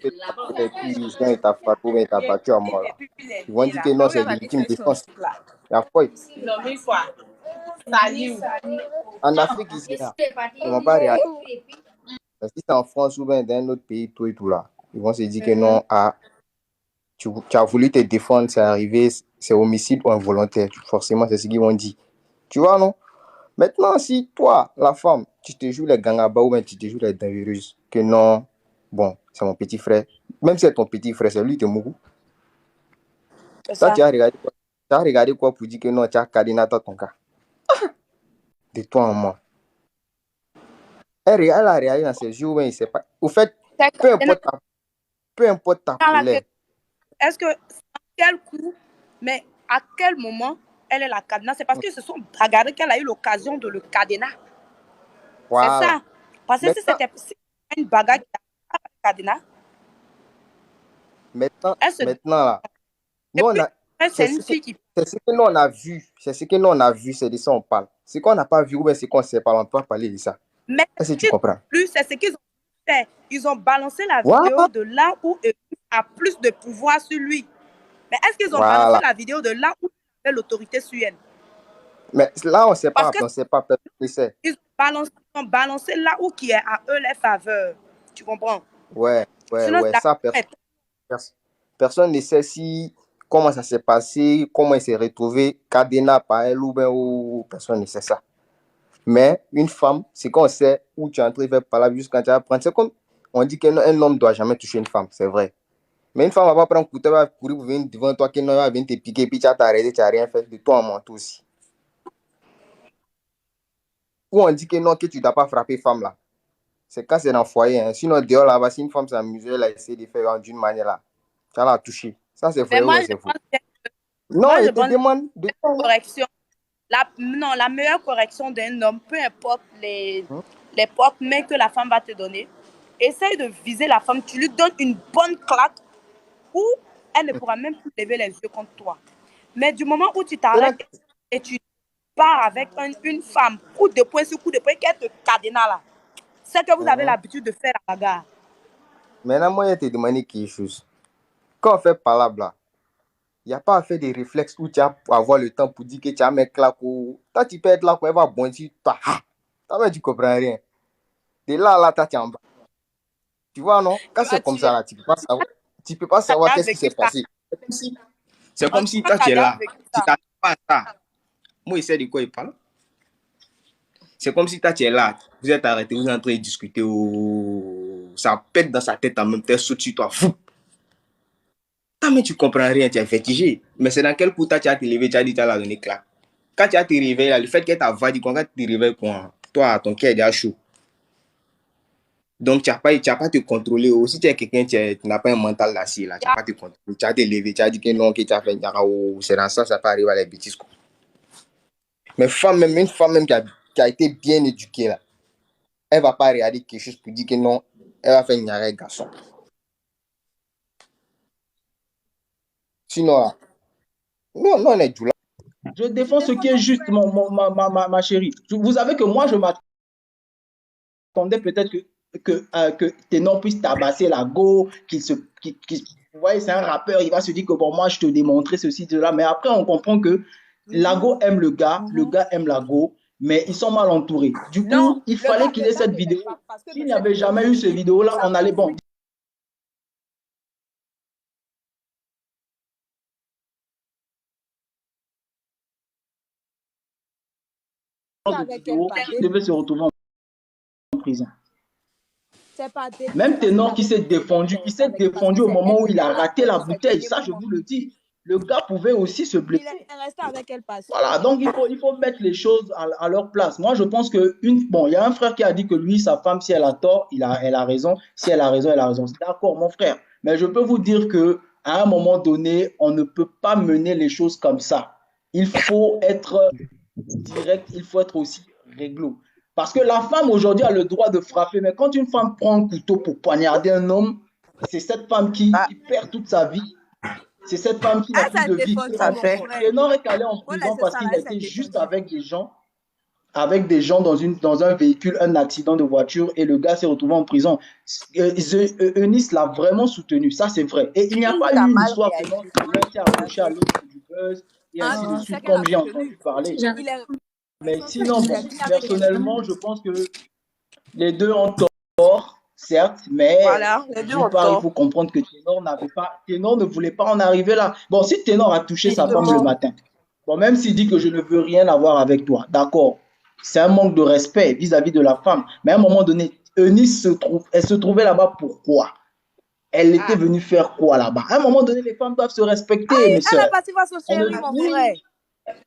puis il t'a frappé ou bien il t'a battu à mort, là, Depuis il est ils vont né dire là. que non, c'est légitime défense. Il y a quoi? Non, mais quoi? Salut. En Afrique, ici, là, ils ne vont pas réagir. Mais si c'est en France ou bien dans un autre pays, tout et tout là, ils vont se dire que non, ah, tu as voulu te défendre, c'est arrivé, c'est homicide ou involontaire. Forcément, c'est ce qu'ils vont dire. Tu vois, non? Maintenant, si toi, la femme, tu te joues les gangabas ou bien tu te joues les dangereuses, que non, bon, c'est mon petit frère. Même si c'est ton petit frère, c'est lui qui est mourou. Ça, tu as regardé quoi pour dire que non, tu as Kadena dans ton cas. De toi en moi. Elle a réagi dans ses yeux, mais il ne sait pas. Au fait, peu importe ta colère. Est-ce que, quel coup, mais à quel moment elle est la cadenas? C'est parce qu'ils se sont bagarrés qu'elle a eu l'occasion de le cadenas. Voilà. C'est ça. Parce que si c'était une bagarre qui a le cadenas. Maintenant là, nous, on a, c'est ce que nous on a vu. C'est ce que nous on a vu, c'est de ça on parle. Ce qu'on n'a pas vu, ou bien ce qu'on ne sait pas, on peut parler de ça. Mais est-ce que tu comprends? Plus, c'est ce qu'ils ont fait. Ils ont balancé la vidéo de là où il a plus de pouvoir sur lui. Mais est-ce qu'ils ont balancé la vidéo de là où il avait l'autorité sur elle? Mais là, on ne sait pas, on ne sait pas, personne ne sait. Ils ont balancé là où qui est à eux les faveurs. Tu comprends? Ouais, ça, personne ne sait comment ça s'est passé, comment il s'est retrouvé, Kadena par elle ou personne ne sait ça. Mais une femme, c'est qu'on sait où tu es entré vers par là jusqu'à quand tu vas prendre. C'est comme on dit qu'un homme ne doit jamais toucher une femme, c'est vrai. Mais une femme va pas prendre un couteau, va courir pour venir devant toi, qu'elle va venir te piquer, puis tu vas t'arrêter, tu n'as rien fait, de toi en manteau aussi. Ou on dit que non, que tu ne dois pas frapper femme là. C'est quand c'est dans le foyer. Hein. Sinon, dehors là-bas, si une femme s'amuse, elle a essayé de faire d'une manière là, tu vas la toucher. Ça, c'est vrai ou c'est faux? Non, je te demande de correction. La meilleure correction d'un homme, peu importe les portes mains que la femme va te donner, essaye de viser la femme, tu lui donnes une bonne claque où elle ne pourra même plus lever les yeux contre toi. Mais du moment où tu t'arrêtes et tu pars avec une femme, coup de poing sur coup de poing, qu'elle te cadena là, c'est que vous avez l'habitude de faire la bagarre. Maintenant, moi, je te demande quelque chose. Quand on fait palabre là, il n'y a pas à faire des réflexes où tu vas avoir le temps pour dire que tu as mis claque ou... Toi, tu peux être là, elle va bondir, toi, tu comprends rien. De là, tu es en bas. Tu vois, non? Quand c'est comme ça, là, tu ne peux pas savoir qu'est-ce qui s'est passé. C'est comme si toi, tu es là. Tu t'attends pas à ça. Moi, il sait de quoi il parle. C'est comme si toi, tu es là. Vous êtes arrêté, vous êtes en train de discuter. Ça pète dans sa tête en même temps, saute sur toi. Fou. Mais tu comprends rien, tu es fétiché. Mais c'est dans quel coup tu as te levé, tu as dit tu as la donné claque. Quand tu as te réveillé, le fait que tu as va dit quand tu te réveilles, toi, ton cœur est déjà chaud. Donc, tu n'as pas à te contrôler. Si tu es quelqu'un, tu n'as pas un mental d'acier, là. Tu n'as pas à te contrôler. Tu as te levé, tu as dit que non, que tu as fait c'est dans ça peut arriver à les bêtises. Quoi. Mais une femme même qui a été bien éduquée, là, elle ne va pas regarder quelque chose pour dire que non, elle va faire une arrêt garçon. Sinon, non, on est tout là. Je défends ce qui est juste, ma chérie. Vous savez que moi, je m'attendais peut-être que Ténor puisse tabasser la go, vous voyez, c'est un rappeur, il va se dire que bon, moi, je te démontrais ceci, cela. Mais après, on comprend que Lago aime le gars aime Lago, mais ils sont mal entourés. Du coup, il fallait qu'il ait cette vidéo. S'il n'y avait jamais eu cette vidéo-là, on allait bon. Il devait se retrouver en prison. Même Ténor qui s'est défendu, il s'est défendu au moment où il a raté la bouteille. Ça, je vous le dis. Le gars pouvait aussi se blesser. Voilà, donc il faut mettre les choses à leur place. Moi, je pense que il y a un frère qui a dit que lui, sa femme, si elle a tort, elle a raison. Si elle a raison, elle a raison. C'est d'accord, mon frère. Mais je peux vous dire que à un moment donné, on ne peut pas mener les choses comme ça. Il faut être direct, il faut être aussi réglo. Parce que la femme aujourd'hui a le droit de frapper, mais quand une femme prend un couteau pour poignarder un homme, c'est cette femme qui perd toute sa vie. C'est cette femme qui n'a Elle plus s'est de vie. défendue, mon frère. Ténor est allé en Faut prison laisser parce ça qu'il là, elle s'est était juste défendue. avec des gens dans un véhicule, un accident de voiture, et le gars s'est retrouvé en prison. Eunice l'a vraiment soutenu, ça c'est vrai. Et il n'y a pas Il a eu une mal histoire que réagi. l'un s'est accroché à l'autre pour du buzz, et Ah, ainsi de c'est suite, qu'elle a comme j'ai soutenu. entendu parler. Il est Mais son sinon, truc, il bon, est venu avec personnellement, je pense que les deux ont tort, certes, mais Voilà, les deux d'une ont part, il tort. faut comprendre que Ténor ne voulait pas en arriver là. Bon, si Ténor a touché sa femme le matin, bon, même s'il dit que je ne veux rien avoir avec toi, d'accord, c'est un manque de respect vis-à-vis de la femme. Mais à un moment donné, Eunice elle se trouvait là-bas pourquoi? Elle était venue faire quoi là-bas? À un moment donné, les femmes doivent se respecter, mes Elle soeurs. est partie voir son chéri, mon frère.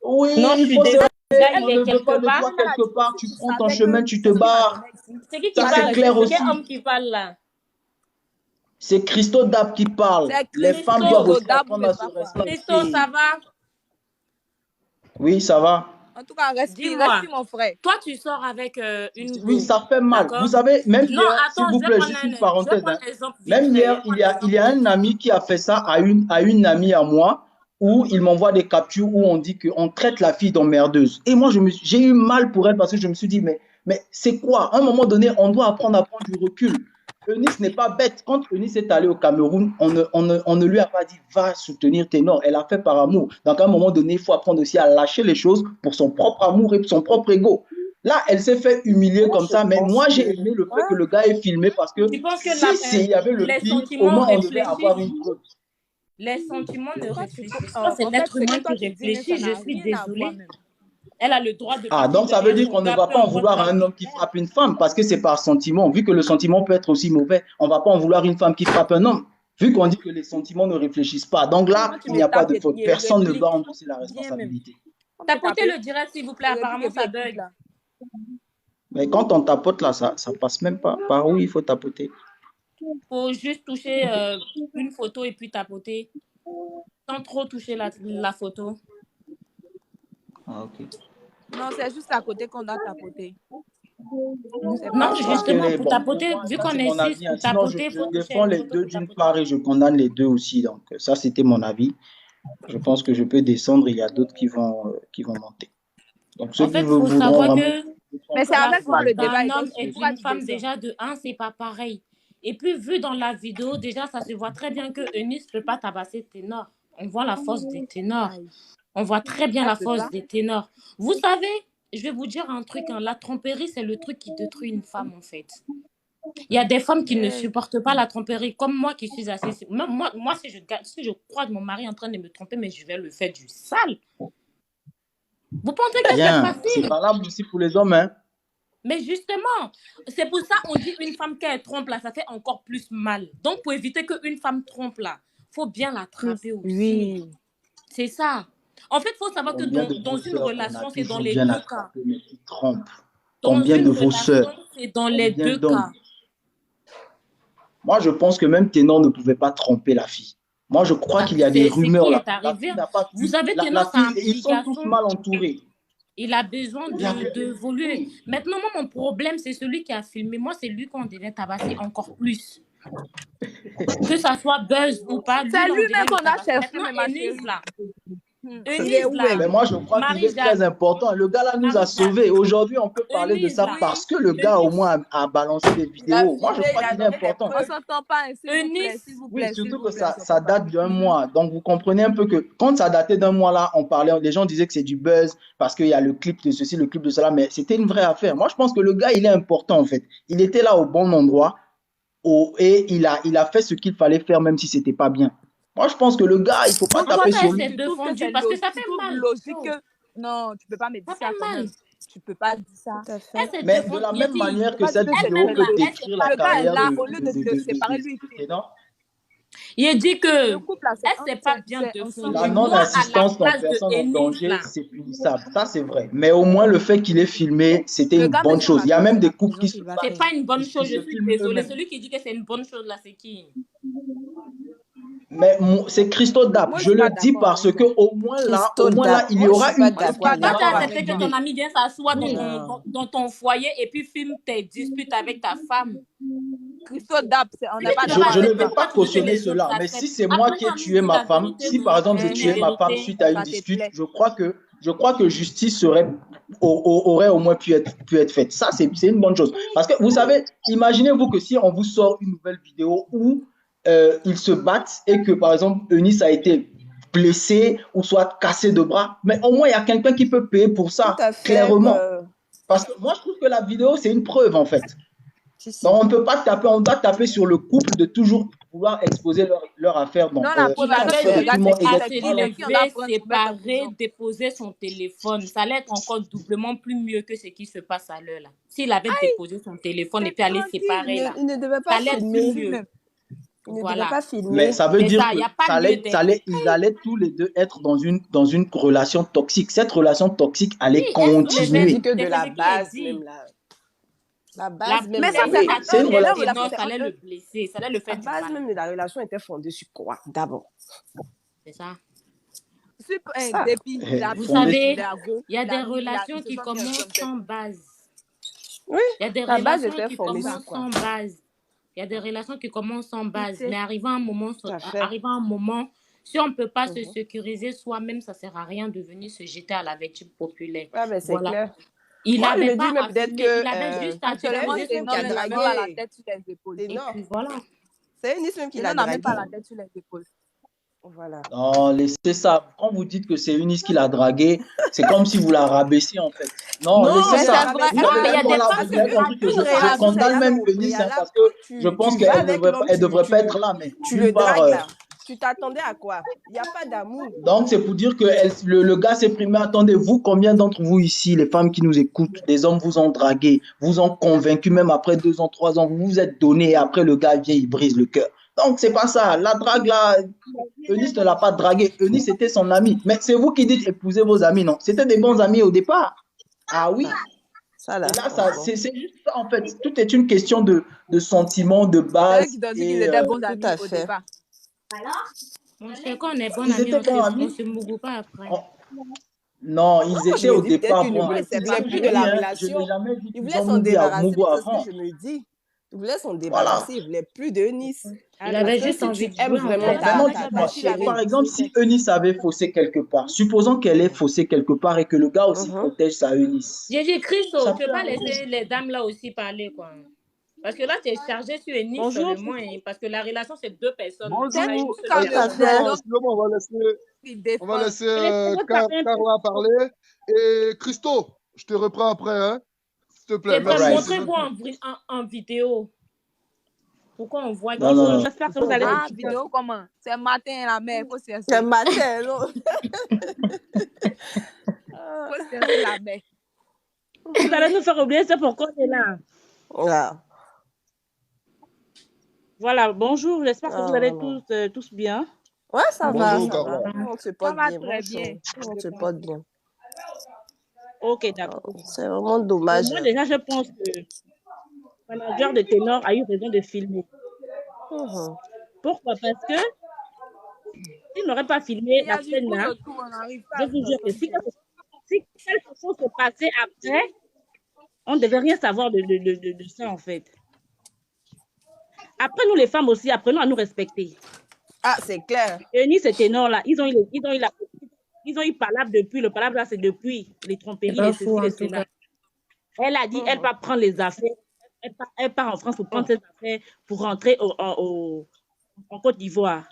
Oui, Non, je il suis faut se désolée. on Il est ne veut pas quelque de part. toi quelque part, tu prends ton savais chemin, que tu te c'est ce qui barres. m'attendait ici. C'est qui Ça, parle? c'est clair C'est aussi. quel homme qui parle là? C'est Christo Dab qui parle. C'est Les Christo femmes doivent aussi Dab, apprendre mais à se pas quoi. respecter. Christo, ça va? Oui, ça va. En tout cas, respire, Dis-moi, respire, mon frère. toi, tu sors avec une Oui, go, ça fait mal. d'accord? Vous savez, même Non, hier, s'il attends, vous je vais plaît, prendre juste une je vais parenthèse. prendre Hein. l'exemple vite Même fait. hier, il y a un ami qui a fait ça à une amie à moi, où il m'envoie des captures où on dit qu'on traite la fille d'emmerdeuse. Et moi, j'ai eu mal pour elle parce que je me suis dit, mais c'est quoi? À un moment donné, on doit apprendre à prendre du recul. Eunice n'est pas bête. Quand Eunice est allée au Cameroun, on ne lui a pas dit va soutenir Ténor. Elle a fait par amour. Donc à un moment donné, il faut apprendre aussi à lâcher les choses pour son propre amour et son propre ego. Là, elle s'est fait humilier comme ça, mais moi j'ai aimé le fait que le gars ait filmé parce que Tu penses que s'il y avait le les pire, au sentiments moins on devait avoir réfléchissent? une preuve. Les sentiments ne réfléchissent En pas. C'est fait, l'être ce que humain toi qui tu dis, mais ça réfléchit. Je n'a suis rien à voir désolée. même. Elle a le droit de Ah, partir donc ça veut derrière dire son qu'on ne gars, va peu pas en importe vouloir à la un homme qui frappe une femme parce que c'est par sentiment. Vu que le sentiment peut être aussi mauvais, on ne va pas en vouloir une femme qui frappe un homme. Vu qu'on dit que les sentiments ne réfléchissent pas. Donc là, Quand tu il n'y a pas me de tapes faute. et Personne ne réplique, doit endosser la bien même. responsabilité. Tapotez le direct, s'il vous plaît. Apparemment, ça Réplique, bug. là. Mais quand on tapote là, ça passe même pas. Par où il faut tapoter? Faut juste toucher une photo et puis tapoter. Sans trop toucher la photo. Ah, ok. Non, c'est juste à côté qu'on a tapoté. C'est Non, pas Je pense que justement, pour bon, tapoter, vu ça qu'on c'est est mon 6, avis. pour Sinon, tapoter, il je faut toucher défends une les photo deux pour d'une tapoter. part et je condamne les deux aussi. Donc ça, c'était mon avis. Je pense que je peux descendre. Il y a d'autres qui vont monter. Donc ceux En qui fait, il faut voudront savoir vraiment. que Mais c'est la avec toi force le débat d'un était homme sur. et Pourquoi d'une tu femme, descends? déjà, de un, c'est pas pareil. Et puis, vu dans la vidéo, déjà, ça se voit très bien que Eunice ne peut pas tabasser Ténor. On voit la force des ténors. On voit très bien la force des ténors. Vous savez, je vais vous dire un truc, hein, la tromperie, c'est le truc qui détruit une femme, en fait. Il y a des femmes qui ne supportent pas la tromperie, comme moi qui suis assise. Moi si je croise mon mari en train de me tromper, mais je vais le faire du sale. Vous pensez que c'est Bien, facile? c'est valable aussi pour les hommes. Hein. Mais justement, c'est pour ça qu'on dit une femme qu'elle trompe là, ça fait encore plus mal. Donc pour éviter qu'une femme trompe là, il faut bien l'attraper aussi. Oui. C'est ça. En fait, il faut savoir que Combien de dans vos une sœurs qu'on a relation, c'est dans toujours les bien deux cas. attrapées, mais qui trompent? Dans Combien une de vos relation, sœurs? c'est dans les Combien deux d'hommes? cas. Moi, je pense que même Ténor ne pouvait pas tromper la fille. Moi, je crois qu'il y a des C'est rumeurs qui là. est La arrivé. fille n'a pas pu. Vous savez, La Ténor, c'est un fille, ils petit sont tous garçon. mal entourés. Il a besoin Il y a- d'évoluer. Maintenant, moi, mon problème, c'est celui qui a filmé. Moi, c'est lui qu'on devait tabasser encore plus. Que ça soit buzz ou pas, lui, C'est là, on devait lui-même le qu'on a tabasser. cherché, mais Maintenant, ma Eunice, chérie. là. Il Eunice, est où, là. Mais moi, je crois qu'il est Marie-Jacques. très important. Le gars là nous a Marie-Jacques. sauvés. Aujourd'hui, on peut parler de Eunice, ça là. parce que le gars, au Eunice. moins, a balancé des Il a vidéos. Moi, je filmé, crois il a qu'il est donné des important. preuves. On s'entend pas, hein, s'il vous plaît, Eunice. s'il vous Oui, plaît, s'il surtout vous que plaît, ça on s'entend pas. date d'un mois. Donc, vous comprenez un peu que quand ça datait d'un mois là, on parlait, les gens disaient que c'est du buzz parce qu'il y a le clip de ceci, le clip de cela, mais c'était une vraie affaire. Moi, je pense que le gars, il est important en fait. Il était là au bon endroit et il a fait ce qu'il fallait faire, même si c'était pas bien. Moi, je pense que le gars, il faut pas Pourquoi taper elle sur s'est lui. Tu trouves que défendue? c'est Parce que ça tu fait trouves mal. logique Oh, que... Non, tu peux pas me dire ça ça fait quand mal. même. Tu peux pas dire ça. Tout à Elle fait. s'est Mais de défendue. la Il même dit, manière que Pas dire cette que c'est vidéo peut elle s'est détruire pas la Le gars est carrière là, de, au lieu de te séparer, lui, il fait. non? il dit que Le couple là, elle s'est pas bien c'est défendue. La ensemble. Moi, à la non-assistance dans place de personne en Eunice, danger, là. c'est punissable. Ça, c'est vrai. Mais au moins, le fait qu'il ait filmé, c'était Le une gars bonne me fait chose. Il y a maintenant, même c'est des la couples prison qui se qu'il va C'est faire. pas une bonne chose, qui je se suis filment désolée. eux-mêmes. Celui qui dit que c'est une bonne chose, là, c'est qui? Mais c'est Christo Dap. Moi, je Je suis le pas dis d'accord parce avec que toi. au moins là, il y Moi, je aura suis pas une preuve d'accord qu'il n'a avec Toi, tu as pas accepté que régulé. ton ami vienne s'asseoir Non. dans ton foyer et puis filme tes disputes avec ta femme. Christo Dap, on n'est Si pas tu ne peux pas d'accord Je ne avec accepter, vais toi. pourquoi pas tu veux que cautionner les autres cela, mais si acceptent? c'est moi qui ai Apprends à nous tué dire ma la femme, vérité, si nous, par exemple j'ai une tué ma femme vérité. suite à une Ça te dispute, plaît. je crois que justice aurait au moins pu être faite. Ça, c'est une bonne chose. Parce que vous savez, imaginez-vous que si on vous sort une nouvelle vidéo où ils se battent et que par exemple Eunice a été blessé ou soit cassé de bras, mais au moins il y a quelqu'un qui peut payer pour Tout ça, à fait. clairement. Parce que moi, je trouve que la vidéo, c'est une preuve, en fait. Si, si. Donc, on ne peut pas taper, on doit taper sur le couple de toujours vouloir exposer leur affaire Non, la Il preuve, la avait seule juste regarde, document c'est à qui se c'est qui, c'est qui on doit lever, prendre pour mettre en séparer, prison. déposer son téléphone. Ça allait être encore doublement plus mieux que ce qui se passe à l'heure là. S'il avait déposé son téléphone et puis aller Tranquille, séparer là, il ne devait ça pas allait être plus filmer. mieux. Il ne devait Voilà. pas Mais filmer. ça veut Mais dire ça, il que n'y a pas lieu d'être. ils allaient tous les deux être dans une relation toxique. Cette relation toxique allait Oui, elle Je soulevait, dis continuer. que de c'est la ce qui est base dit. même là. La La base même Mais ça, là. c'est Oui, c'est une attends, et leur relation. relation, non, c'est ça allait entre le eux. blesser, ça allait le La faire du base mal. même de la relation était fondée sur quoi d'abord? C'est ça. Ça. Depuis, il a Vous pris savez, il a go, il y a il a des mis, relations ils se qui sont mis commencent ensemble. sans base. Oui, Il y a des la base relations était qui fondée sur commencent quoi? sans base. Il y a des relations qui commencent sans base. Mais arrivant à un moment, Tout à fait. si on ne peut pas se Mhm. sécuriser soi-même, ça ne sert à rien de venir se jeter à la vertu populaire. Ouais, ben c'est Voilà. clair. Il Moi, je n'avait me dis pas même à peut-être filmer, que il avait juste à Actuellement, déposer c'est son Ténor qui a ne met téléphone. pas la dragué. tête sur les épaules. Et Ténor. puis voilà. C'est Eunice même qui l'a Ténor n'en met pas dragué. la tête sur les épaules. Voilà. Non, laissez ça. Quand vous dites que c'est Eunice qui l'a dragué, c'est comme si vous la rabaissez, en fait. Non, Non, laissez Mais elle c'est ça. l'a vrai, rabaissé. Vous Non, avez mais il y a même des là, femmes vous avez qui compris que Une je relation, c'est condamne même jamais au Eunice, hein, parce préalable. que Quand je pense tu vas qu'elle avec devrait, l'homme, elle devrait pas être là. Mais tu le d'une part, dragues là. Tu t'attendais à quoi? Il n'y a pas d'amour. donc c'est pour dire que le gars s'est pris. Mais attendez, vous, combien d'entre vous ici, les femmes qui nous écoutent, des hommes vous ont dragué, vous ont convaincu, même après 2 ans, 3 ans, vous vous êtes donné et après le gars vient, il brise le cœur. Donc c'est pas ça. La drague là, Eunice ne l'a pas dragué. Eunice c'était son ami. Mais c'est vous qui dites épousez vos amis, non? C'était des bons amis au départ. Ah oui. Ça là, Et là, franchement. c'est juste ça en fait. Tout est une question de sentiments, de C'est eux base. qui t'ont dit qu'ils Et étaient bons Tout amis à au fait. départ. Mon cher, quand on est bon ils ami, étaient bons on amis. se mougou pas après. Non, ils Moi, je étaient me au dis peut-être départ qu'ils ne bons. voulaient, C'est ils ça voulaient que plus je de la dis, hein. Je relation. n'ai jamais dit Ils qu'ils voulaient ont s'en mougé à débarrasser. Mugo C'est ce avant. que je me dis. Ils voulaient s'en Voilà. débarrasser. Ils voulaient plus d'Eunice. Il Parce avait que juste si envie tu de aimes jouer en vraiment fait. Maintenant, ta dites-moi, chérie, par exemple, si Eunice avait faussé quelque part, supposons qu'elle ait faussé quelque part et que le gars aussi protège sa Eunice, J'ai dit, Christo, ça tu ne peut peux pas arriver. laisser les dames là aussi parler, quoi. Parce que là, tu es chargé sur Eunice Bonjour. seulement, hein, parce que la relation, c'est 2 personnes. Bonjour. C'est pas une seule Quand personne. le On va laisser, on va laisser Carla parler. Et Christo, je te reprends après, hein? S'il te plaît. C'est pas Merci. montrez-vous en vidéo. Pourquoi on voit Non, non, non. J'espère que vous allez Ah, vidéo comment? C'est matin la mère, il faut chercher. c'est matin, non? Il faut chercher la mère. Vous allez nous faire oublier, c'est pourquoi on est là. Voilà. Voilà, bonjour, j'espère que vous allez non. tous bien. Ouais, ça va, Bonjour, ça Carla. va. On se Ça porte va bien. très Bonjour. bien. On se porte bien. Ok, d'accord. C'est vraiment dommage. Moi, déjà, je pense que le manager de Ténor a eu raison de filmer. Pourquoi? Parce que s'il n'aurait pas filmé Il y a la du scène là, tout, on n'arrive pas je à vous jure que si s'entendre. quelque chose se passait après, on ne devait rien savoir de ça, en fait. Après, nous, les femmes aussi, apprenons à nous respecter. Ah, c'est clair. Eunice et Ténor, là, ils ont eu palabre depuis. Le palabre, là, c'est depuis les tromperies, C'est pas les ceci, faux, en les tout cela. cas. Elle a dit, elle va prendre les affaires. Elle part en France pour prendre ses affaires pour rentrer en Côte d'Ivoire.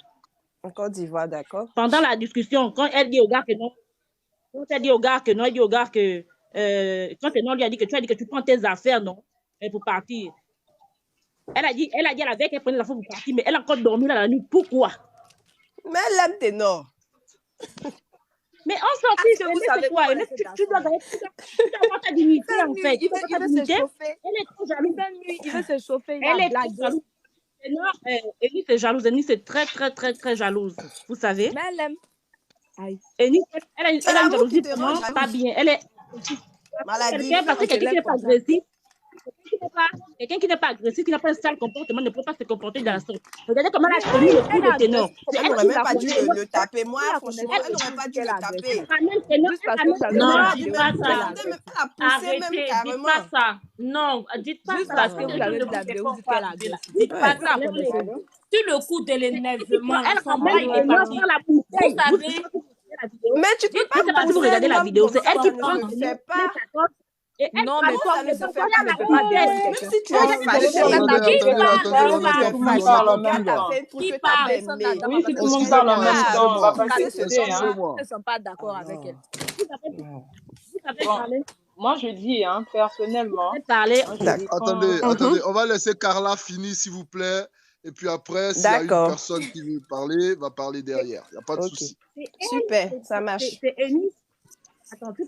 En Côte d'Ivoire, d'accord. Pendant la discussion, quand elle dit au gars que non, elle dit au gars que quand Ténor lui a dit que tu as dit que tu prends tes affaires, non, pour partir. Elle a dit à la veille qu'elle prenait les affaires pour partir, mais elle a encore dormi là la nuit. Pourquoi? Mais elle aime Ténor. Mais on s'en fiche, que vous c'est savez quoi? pas Mais laisser tu dois avoir ta dignité, en fait. Il veut se chauffer. Elle est trop jalouse. Il veut se chauffer. Elle est trop jalouse. Eunice est jalouse. Eunice est très, très, très, très jalouse. Vous savez? Mais elle aime. Aïe. Eunice, elle a une l'amour jalousie qui te rend vraiment jalouse. pas bien. Elle est... Maladie. Parce que quelqu'un qui est agressif, Quelqu'un qui n'est pas agressif, qui n'a pas un sale comportement, ne peut pas se comporter dans la sorte. Regardez comment elle a tenu le coup de ténor. Elle n'aurait même pas dû le taper. Moi, franchement, elle n'aurait pas dû le taper. Non, dites pas ça. Elle a poussé même Arrêtez, dites carrément. pas ça. Non, dites pas Juste ça. parce que vous avez dit la vidéo, vous dites qu'elle a agressé. Dites pas ça. Sur le coup de l'énervement, son bras il est parti. Vous savez, Mais tu peux pas si vous regardez la vidéo, c'est elle qui prend. Non, mais toi, ne se fait pas, ne fait pas même si tu es fâché, qui parle. Oui, si tout le monde parle en même temps, on va pas s'exciter. Ils ne sont pas d'accord avec elle. Moi, je dis, hein, personnellement. Attendez, on va laisser Carla finir, s'il vous plaît. Et puis après, s'il y a une personne qui veut parler, va parler derrière. Il n'y a pas de souci. Super, ça marche. Attends, tu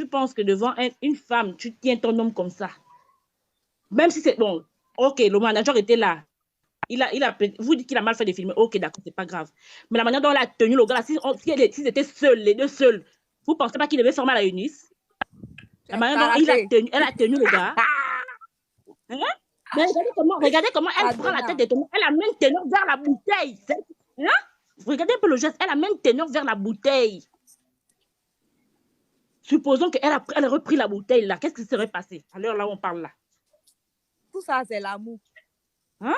penses que devant une femme, tu tiens ton homme comme ça. Même si c'est bon, ok, le manager était là. Vous dites qu'il a mal fait de filmer. Ok, d'accord, c'est pas grave. Mais la manière dont elle a tenu le gars, s'ils étaient seuls, les deux seuls, vous pensez pas qu'il devait former à la Eunice? La manière dont elle a tenu le gars. Hein? Mais regardez comment elle prend la tête de Thomas. Elle amène ténor vers la bouteille. Hein? Regardez un peu le geste. Elle amène ténor vers la bouteille. Supposons qu'elle a repris la bouteille là. Qu'est-ce qui serait passé à l'heure là où on parle là? Tout ça, c'est l'amour. Hein?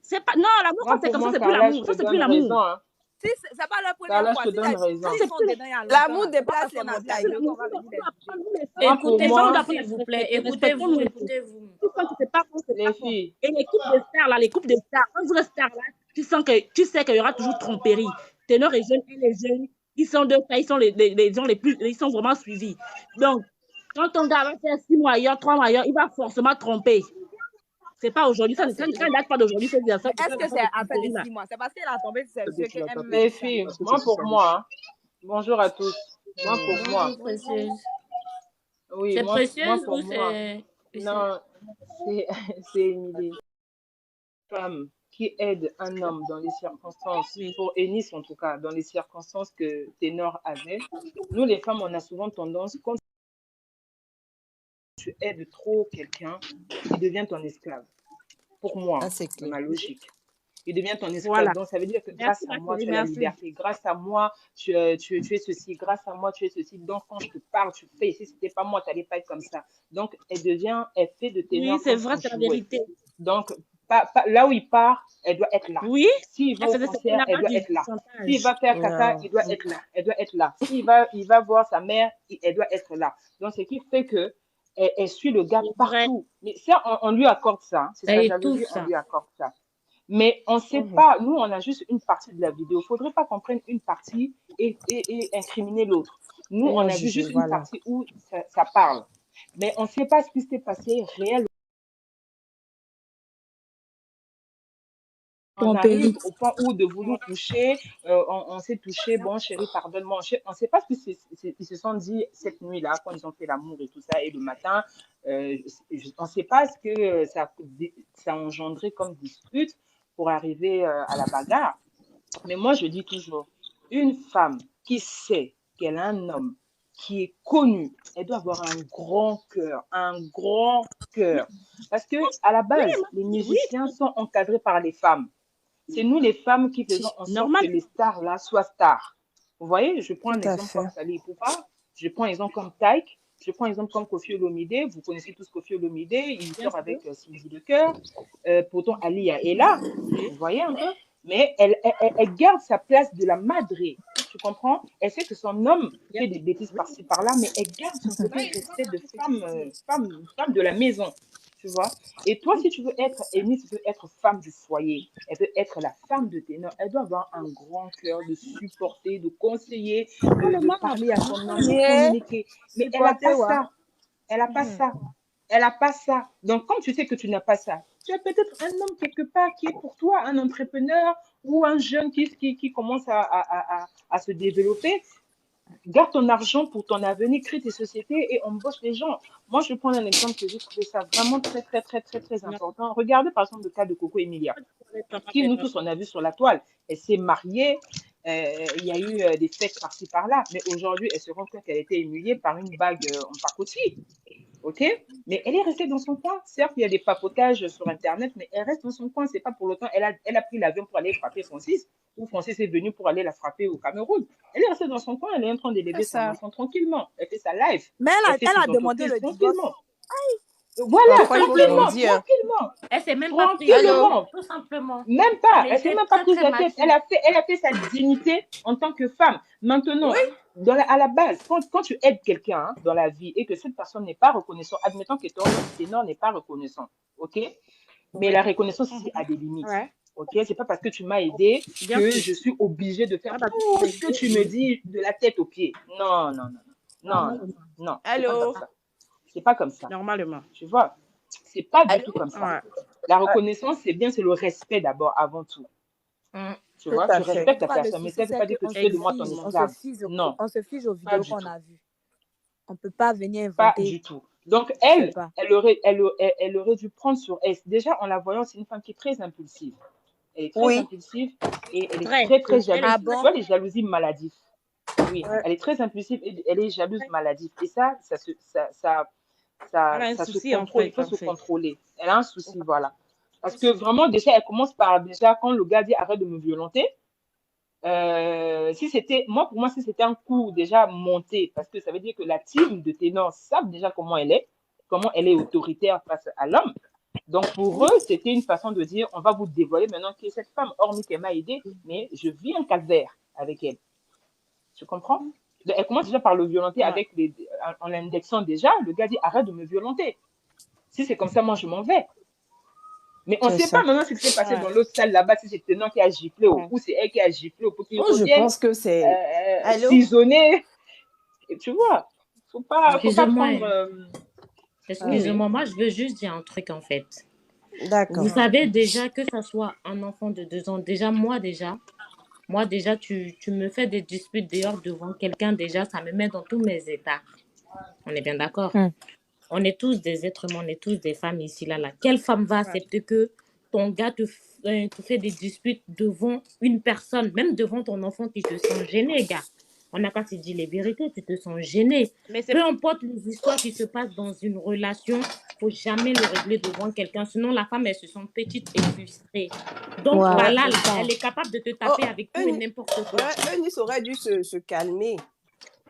C'est pas... Non, l'amour, quand c'est comme ça, c'est plus l'amour. Ça, c'est plus l'amour. Hein. Si, c'est pas la première fois. Je te donne raison. L'amour déplace les montagnes. Écoutez-moi, s'il vous plaît. Écoutez-vous. Les filles. Et les couples de stars là, un vrai star là, tu sais qu'il y aura toujours tromperie. Ténor est jeune, elle est jeune. Ils sont deux cas, ils sont les gens les plus, ils sont vraiment suivis. Donc, quand ton gars va faire 6 mois ailleurs, 3 mois ailleurs, il va forcément tromper. C'est pas aujourd'hui, ça ne date pas d'aujourd'hui. Est-ce que c'est après les 6 mois? C'est parce qu'elle a tombé sur ce qu'elle aime. Les filles, moi pour moi, bonjour à tous. Moi pour moi. Oui, c'est précieuse pour ou moi. Non, c'est une idée. Femme qui aide un homme dans les circonstances, pour Eunice en tout cas, dans les circonstances que Ténor avait, nous les femmes, on a souvent tendance, quand tu aides trop quelqu'un, il devient ton esclave. Pour moi, c'est ma logique. Il devient ton esclave. Voilà. Donc ça veut dire que grâce à moi, tu as la liberté. Grâce à moi, tu es ceci. Grâce à moi, tu es ceci. Donc quand je te parle, tu fais. Si ce n'était pas moi, tu n'allais pas être comme ça. Donc elle fait de Ténor. Oui, c'est vrai, c'est la vérité. Donc, là où il part, elle doit être là. Oui. S'il va au concert, elle doit être là. S'il va faire caca, il doit être là. Elle doit être là. S'il va voir sa mère, elle doit être là. Donc, ce qui fait que elle suit le gars partout. Mais ça, on lui accorde ça. C'est sa jalousie, on lui accorde ça. Mais on ne sait pas, nous, on a juste une partie de la vidéo. Il ne faudrait pas qu'on prenne une partie et incriminer l'autre. Nous, on a vu juste une partie où ça parle. Mais on ne sait pas ce qui s'est passé réellement. On arrive au point où de vouloir toucher, on s'est touché, bon chérie, pardonne-moi. On ne sait pas ce qu'ils se sont dit cette nuit-là, quand ils ont fait l'amour et tout ça, et le matin, on ne sait pas ce que ça a engendré comme dispute pour arriver à la bagarre. Mais moi, je dis toujours, une femme qui sait qu'elle a un homme qui est connu, elle doit avoir un grand cœur, Parce que à la base, les musiciens sont encadrés par les femmes. C'est nous les femmes qui faisons en sorte que les stars là soient stars. Vous voyez, je prends un exemple comme Salih Poupa, je prends un exemple comme Taïk, je prends un exemple comme Koffi Olomide. Vous connaissez tous Koffi Olomide, il sort avec Sylvie de Cœur. Pourtant, Alia est là, vous voyez un peu. Mais elle garde sa place de la madré. Tu comprends? Elle sait que son homme fait des bêtises par-ci par-là, mais elle garde son côté respect de femme de la maison. Tu vois? Et toi, si tu veux être Eunice, tu veux être femme du foyer, elle veut être la femme de Ténor, elle doit avoir un grand cœur de supporter, de conseiller, de parler à son homme, de communiquer. Mais elle n'a pas ça. Elle n'a pas ça. Elle n'a pas ça. Donc, comme tu sais que tu n'as pas ça, tu as peut-être un homme quelque part qui est pour toi un entrepreneur ou un jeune qui commence à se développer. Garde ton argent pour ton avenir, crée tes sociétés et embauche les gens. Moi, je prends un exemple que j'ai trouvé ça vraiment très, très, très, très, très important. Regardez par exemple le cas de Coco Emilia, qui nous tous on a vu sur la toile. Elle s'est mariée, il y a eu des fêtes par-ci par-là, mais aujourd'hui, elle se rend compte qu'elle a été humiliée par une bague en pacotille. ok? Mais elle est restée dans son coin. Certes, il y a des papotages sur Internet, mais elle reste dans son coin. C'est pas pour longtemps. Elle a pris l'avion pour aller frapper Francis, ou Francis est venu pour aller la frapper au Cameroun. Elle est restée dans son coin. Elle est en train d'élever son enfant tranquillement. Elle fait sa live. Mais elle a demandé le tranquillement. Voilà, tranquillement. Elle s'est même pas prise tout simplement. Même pas. Elle s'est même pas prise la tête. Elle a fait sa dignité en tant que femme. Maintenant, à la base, quand tu aides quelqu'un dans la vie et que cette personne n'est pas reconnaissante, admettons que ton ténor n'est pas reconnaissant, ok? Mais la reconnaissance ici a des limites. Ok, c'est pas parce que tu m'as aidé que je suis obligée de faire tout ce que tu me dis de la tête aux pieds. Non. Allô? C'est pas comme ça. Normalement. Tu vois, c'est pas du tout comme ça. La reconnaissance, c'est bien, c'est le respect d'abord, avant tout. Tu vois, tu respectes la personne, mais ça ne veut pas dire que tu fais de moi ton esclave. Non. On se fige aux vidéos qu'on a vues. On ne peut pas venir inventer. Pas du tout. Donc, elle aurait dû prendre sur elle. Déjà, en la voyant, c'est une femme qui est très impulsive. Elle est très impulsive et elle est très jalouse. Tu vois, les jalousies maladives. Oui, elle est très impulsive et elle est jalouse maladive. Et ça se contrôle, il faut se contrôler. Elle a un souci, voilà. Parce que vraiment, déjà, elle commence par, quand le gars dit arrête de me violenter, pour moi, si c'était un coup déjà monté, parce que ça veut dire que la team de ténors savent déjà comment elle est autoritaire face à l'homme. Donc, pour eux, c'était une façon de dire, on va vous dévoiler maintenant que cette femme, hormis qu'elle m'a aidée, mais je vis un calvaire avec elle. Tu comprends? Elle commence déjà par le violenter en l'indexant déjà. Le gars dit arrête de me violenter. Si c'est comme ça, moi je m'en vais. Mais on ne sait pas maintenant ce qui s'est passé dans l'autre salle là-bas, si c'est Ténor qui a giflé ou c'est elle qui a giflé pour qu'il je pense que c'est cisaunné. Et tu vois, faut pas prendre. Excusez-moi, moi je veux juste dire un truc en fait. D'accord. Vous savez déjà que ça soit un enfant de 2 ans, moi déjà, tu me fais des disputes dehors devant quelqu'un, déjà, ça me met dans tous mes états. On est bien d'accord? On est tous des êtres humains, on est tous des femmes ici, là. Quelle femme va accepter que ton gars te fait des disputes devant une personne, même devant ton enfant qui te sent gêné, gars? On n'a pas te dit les vérités, tu te sens gêné. Peu importe les histoires qui se passent dans une relation, il ne faut jamais le régler devant quelqu'un. Sinon, la femme, elle se sent petite et frustrée. Donc, voilà, elle est capable de te taper avec tout et n'importe quoi. Eunice aurait dû se calmer.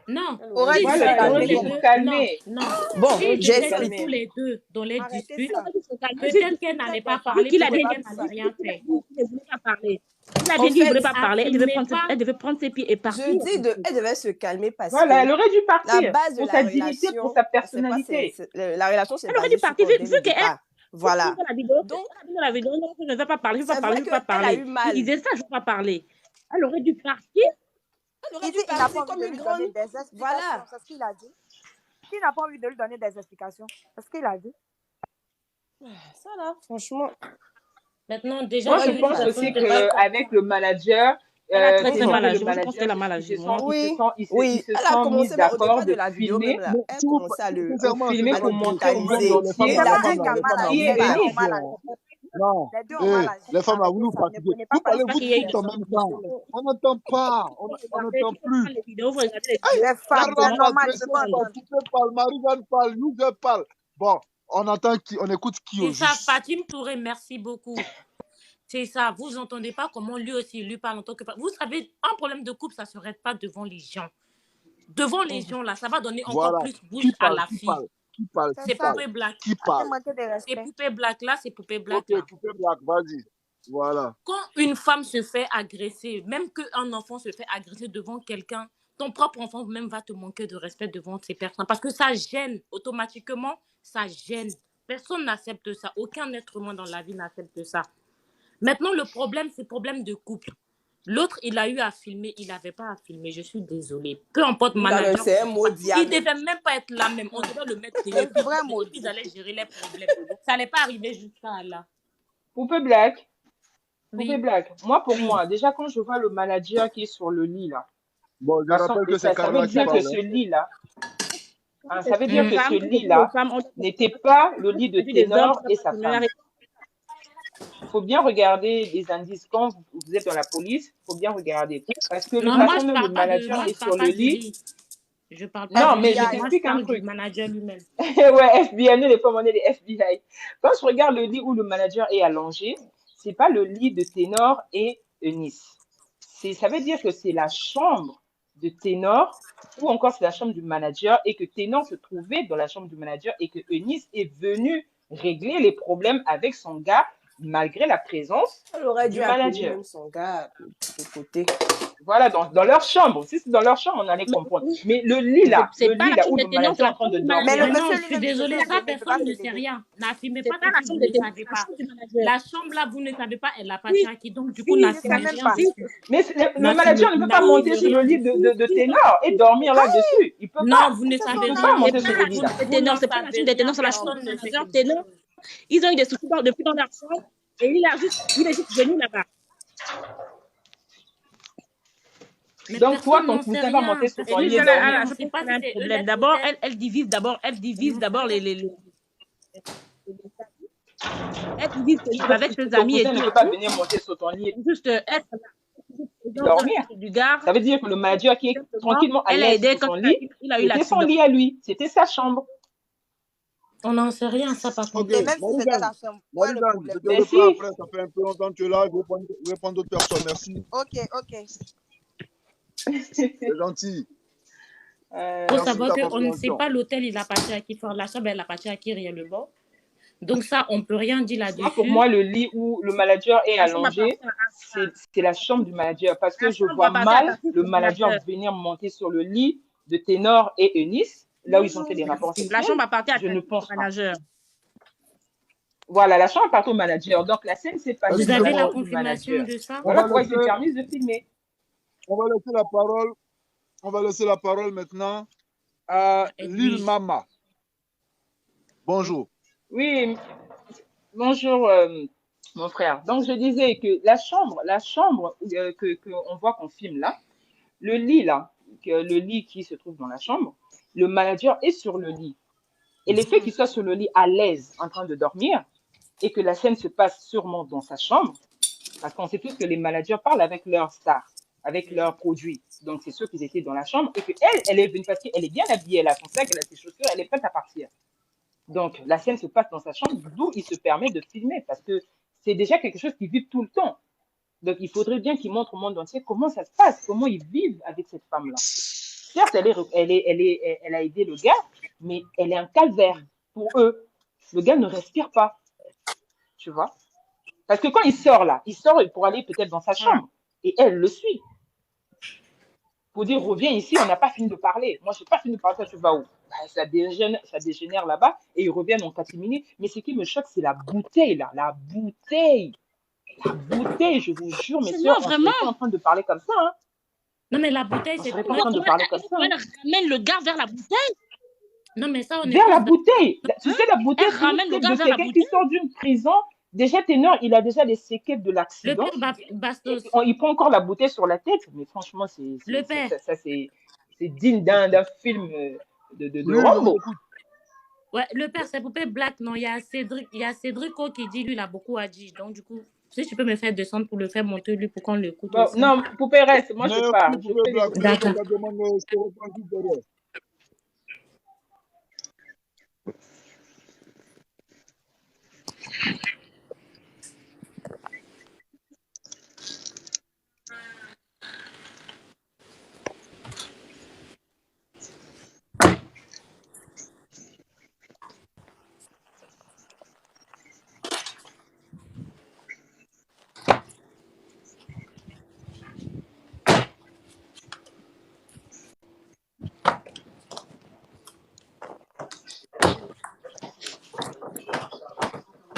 Non, aurait dû se calmer. Non. Bon, j'explique tous les deux dans les disputes. Peut-être qu'elle n'allait pas parler, peut-être qu'elle n'allait rien faire. Elle ne voulait pas parler. Elle avait dit qu'elle ne voulait pas parler. Elle devait prendre ses pieds et partir. Je dis, elle devait se calmer parce que elle aurait dû partir. La base de pour sa dignité, pour sa personnalité. La relation, c'est elle aurait dû partir vu qu'elle. Voilà. Donc, dans la vidéo, non, je ne vais pas parler, je ne vais pas parler. Il disait ça, je ne vais pas parler. Elle aurait dû partir. Il n'a pas envie de lui donner des explications. Voilà. C'est ce qu'il a dit. Il n'a pas envie de lui donner des explications. C'est ce qu'il a dit. Ça là, franchement. Maintenant, déjà, moi, je pense aussi qu'avec le manager, elle a très mal agi. Je pense qu'elle a mal agi. Oui, elle a commencé d'accord de la vidéo. Elle a commencé à le filmer pour montrer au monde entier. Non, les femmes à vous fatiguer. Vous parlez vous en même temps. On n'entend pas, on n'entend plus. Les femmes, c'est normal. Marie-Jeanne parle, nous je parle. Bon, on écoute qui aussi. C'est ça, Fatim Touré, merci beaucoup. C'est ça, vous n'entendez pas comment lui aussi, lui parle en tant que... Vous savez, un problème de couple, ça ne se règle pas devant les gens. Devant les gens, là, ça va donner encore plus bouche à la fille. Qui parle? C'est Poupée Black. Qui parle? C'est Poupée Black là, c'est Poupée Black là. Ok, Poupée Black, vas-y. Voilà. Quand une femme se fait agresser, même qu'un enfant se fait agresser devant quelqu'un, ton propre enfant même va te manquer de respect devant ces personnes. Parce que ça gêne, automatiquement, ça gêne. Personne n'accepte ça. Aucun être humain dans la vie n'accepte ça. Maintenant, le problème, c'est le problème de couple. L'autre, il a eu à filmer, il n'avait pas à filmer, je suis désolée. Peu importe, manager, il ne devait même pas être là même. On devait le mettre derrière. Ils allaient gérer les problèmes. Ça n'allait pas arriver jusqu'à là. Poupée Black. Poupée Black. Moi, pour moi, déjà, quand je vois le manager qui est sur le lit, là, bon, je rappelle que c'est Carla qui parle. Ce lit-là, ça veut dire que ce lit-là n'était pas le lit de Ténor et sa femme. Il faut bien regarder les indices. Quand vous êtes dans la police, il faut bien regarder. Parce que le manager est sur le lit. Je parle pas non, mais je moi, t'explique un truc. Du manager lui-même. Ouais, FBI, nous les femmes, on est les FBI. Quand je regarde le lit où le manager est allongé, c'est pas le lit de Ténor et Eunice. Ça veut dire que c'est la chambre de Ténor ou encore c'est la chambre du manager et que Ténor se trouvait dans la chambre du manager et que Eunice est venue régler les problèmes avec son gars malgré la présence du manager. Même son gars de côté. Voilà, dans leur chambre. Si c'est dans leur chambre, on allait comprendre. Mais le lit là, c'est pas la chambre où de le manager est en train de dormir. Mais non, je suis désolée, ça, personne ne sait rien. N'affirmez pas que vous ne savez pas. La chambre là, vous ne savez pas, elle appartient à qui. Donc, du coup, n'affirmez rien. Mais le manager ne peut pas monter sur le lit de Ténor et dormir là-dessus. Il peut pas. Non, vous ne savez pas monter sur le lit là. C'est pas la chambre de Ténor, c'est la chambre du manager. Ténor, ils ont eu des soucis depuis dans leur chambre et il est juste venu là-bas. Mais donc, toi, ton cousin va monter sur ton lit et dormir. Je pense pas un problème. D'abord, elle divise d'abord les... Elle divise avec ses amis et tout. Ne peut pas venir monter sur ton lit. Juste être dormir. Ça veut dire que le manager qui est tranquillement à l'aise sur son lit, c'était son lit à lui. C'était sa chambre. On n'en sait rien, ça par contre. Okay. Même si c'était sa chambre. Merci. Après, ça fait un peu longtemps que tu es là. Je vais prendre d'autres personnes. Merci. Ok. C'est gentil. Il faut savoir qu'on ne sait pas l'hôtel, il appartient à qui faire la chambre, elle appartient à qui réellement. Donc ça, on ne peut rien dire là-dessus. Pour moi, le lit où le manager est allongé, c'est la chambre du manager. Parce que je vois mal le manager venir monter sur le lit de Ténor et Eunice, là où ils ont fait des rapports sexuels. La chambre appartient au manager. Voilà, la chambre appartient au manager. Donc la scène s'est passée. Vous avez la confirmation de ça? Voilà pourquoi il se permet de filmer. On va laisser la parole maintenant à Lil Mama. Bonjour. Oui, bonjour mon frère. Donc je disais que la chambre qu'on voit qu'on filme là, le lit qui se trouve dans la chambre, le manager est sur le lit. Et le fait qu'il soit sur le lit à l'aise en train de dormir et que la scène se passe sûrement dans sa chambre, parce qu'on sait tous que les managers parlent avec leurs stars, avec leurs produits. Donc, c'est sûr qu'ils étaient dans la chambre et qu'elle est venue parce qu'elle est bien habillée, elle a son sac, elle a ses chaussures, elle est prête à partir. Donc, la scène se passe dans sa chambre, d'où il se permet de filmer parce que c'est déjà quelque chose qu'ils vivent tout le temps. Donc, il faudrait bien qu'ils montrent au monde entier comment ça se passe, comment ils vivent avec cette femme-là. Certes, elle a aidé le gars, mais elle est un calvaire pour eux. Le gars ne respire pas, tu vois. Parce que quand il sort là, il sort pour aller peut-être dans sa chambre et elle le suit. Pour dire, reviens ici, on n'a pas fini de parler. Moi, je n'ai pas fini de parler, toi, tu vas où? Ça dégénère là-bas et ils reviennent en catimini. Mais ce qui me choque, c'est la bouteille là. La bouteille, je vous jure, mes soeurs, on est en train de parler comme ça. Hein. Non, mais la bouteille, c'est pas en train de parler comme ça. Elle ramène le gars vers la bouteille. Non, mais ça, on est vers la bouteille. Tu sais, la bouteille, elle ramène le gars vers la bouteille. Qui sort d'une prison. Déjà, Ténor, il a déjà les séquelles de l'accident. Il prend encore la bouteille sur la tête. Mais franchement, c'est digne d'un film de Rambo. Ouais, le père, c'est Poupée Black. Non, il y a Cédrico qui dit, lui, il a beaucoup agi. Donc, du coup, si tu peux me faire descendre pour le faire monter, lui, pour qu'on l'écoute. Non, Poupée reste. Moi, je pars. D'accord.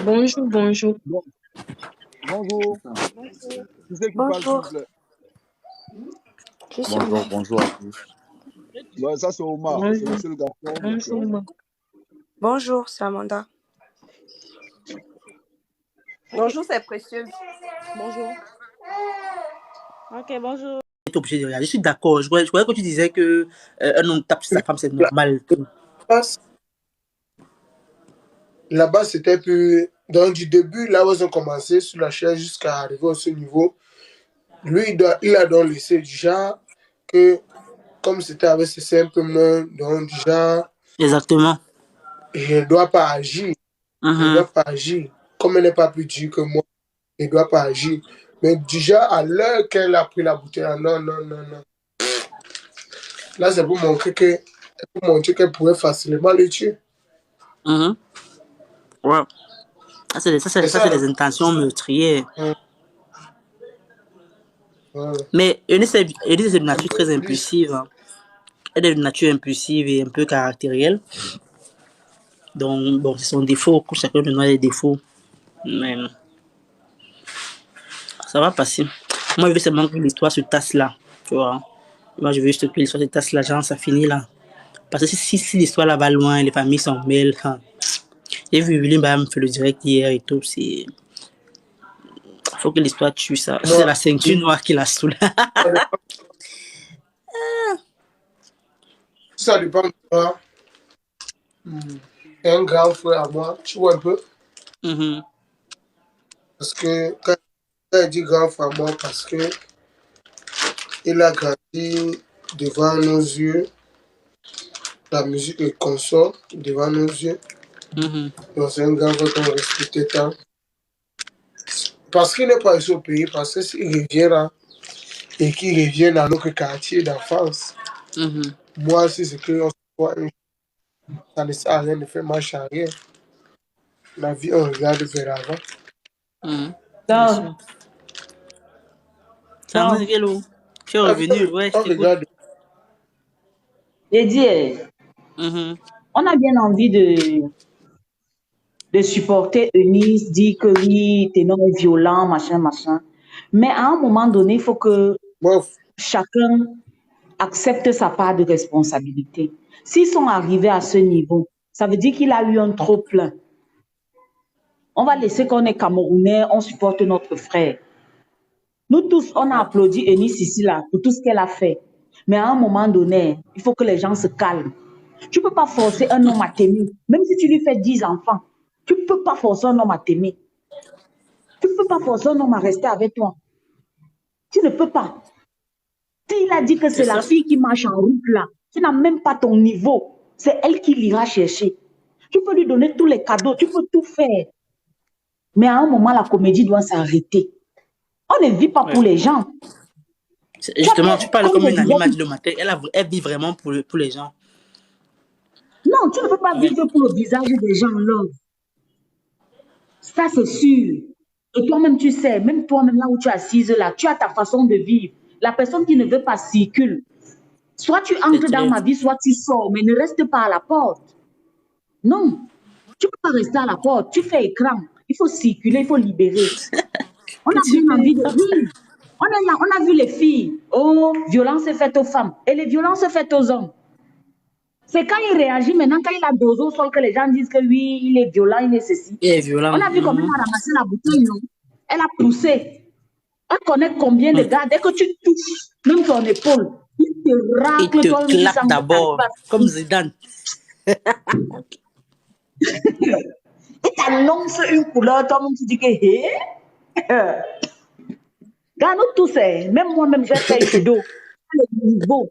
Bonjour. Bonjour. Qui c'est qui parle, s'il vous plaît? Bonjour à tous. Ouais, ça c'est Omar, c'est monsieur le garçon. Bonjour, c'est Amanda. Bonjour, c'est Précieuse. Bonjour. Ok, bonjour. Obligé de regarder. Je suis d'accord. Je croyais que tu disais que un homme tape sa femme, c'est normal. Là-bas, c'était plus... Donc, du début, là où ils ont commencé, sur la chaise jusqu'à arriver à ce niveau, lui, il a donc laissé déjà que comme c'était avec ses simples mains, donc déjà... Exactement. Elle ne doit pas agir. Elle ne doit pas agir. Comme elle n'est pas plus dure que moi, elle ne doit pas agir. Mais déjà, à l'heure qu'elle a pris la bouteille, non. Là, c'est pour montrer qu'elle pourrait facilement le tuer. Ouais. Ça, c'est des intentions meurtrières. Mais Eunice est de nature très impulsive. Hein. Elle est de nature impulsive et un peu caractérielle. Donc, bon, c'est son défaut. Chacun de nous a des défauts. Mais ça va passer. Moi, je veux seulement que l'histoire se tasse là. Tu vois. Moi, je veux juste que l'histoire se tasse là. Genre, ça finit là. Parce que si l'histoire là va loin, les familles s'en mêlent. Hein. J'ai vu William me fait le direct hier et tout. Il faut que l'histoire tue ça. C'est la ceinture noire qui la saoule. Ça dépend de toi. Un grand frère à moi, tu vois un peu. Parce que quand il dit grand frère à moi, parce que il a grandi devant nos yeux, la musique et consort devant nos yeux. Donc c'est un grand frère qu'on respectait tant. Parce qu'il n'est pas ici au pays, parce que s'il revient là, et qu'il revient dans notre quartier d'enfance, moi aussi c'est que on se voit ça ne sert à rien de faire marche arrière. La vie, on regarde vers l'avant. Ça me dit, tu es revenu, ouais, je t'écoute. J'ai dit, on a bien envie de supporter Eunice, dire que oui, Ténor est violent, machin. Mais à un moment donné, il faut que chacun accepte sa part de responsabilité. S'ils sont arrivés à ce niveau, ça veut dire qu'il a eu un trop plein. On va laisser qu'on est Camerounais, on supporte notre frère. Nous tous, on a applaudi Eunice ici, là, pour tout ce qu'elle a fait. Mais à un moment donné, il faut que les gens se calment. Tu ne peux pas forcer un homme à t'aimer, même si tu lui fais 10 enfants. Tu ne peux pas forcer un homme à t'aimer. Tu ne peux pas forcer un homme à rester avec toi. Tu ne peux pas. S'il a dit que c'est la fille qui marche en route là, tu n'as même pas ton niveau. C'est elle qui l'ira chercher. Tu peux lui donner tous les cadeaux, tu peux tout faire. Mais à un moment, la comédie doit s'arrêter. On ne vit pas pour les gens. Justement, tu parles comme une amie m'a dit le matin. Elle vit vraiment pour les gens. Non, tu ne peux pas vivre pour le visage des gens, là. Ça, c'est sûr. Et toi-même, tu sais, même toi-même là où tu es assise là, tu as ta façon de vivre. La personne qui ne veut pas circule. Soit tu entres dans ma vie, soit tu sors, mais ne reste pas à la porte. Non, tu ne peux pas rester à la porte. Tu fais écran. Il faut circuler, il faut libérer. On a bien envie de vivre. On est là, on a vu les filles. Oh, violence est faite aux femmes. Et les violences sont faites aux hommes. C'est quand il réagit maintenant, quand il a dosé au sol, que les gens disent que oui, il est violent, il est ceci. Il est violent. On a vu comment elle a ramassé la bouteille, non? Elle a poussé. Elle connaît combien de gars, dès que tu touches, même ton épaule, il te racle. Il te claque d'abord, comme Zidane. Il t'annonce une couleur, toi même tu dis que hé. Regarde, nous tous, même moi-même, j'ai fait judo. Le niveau.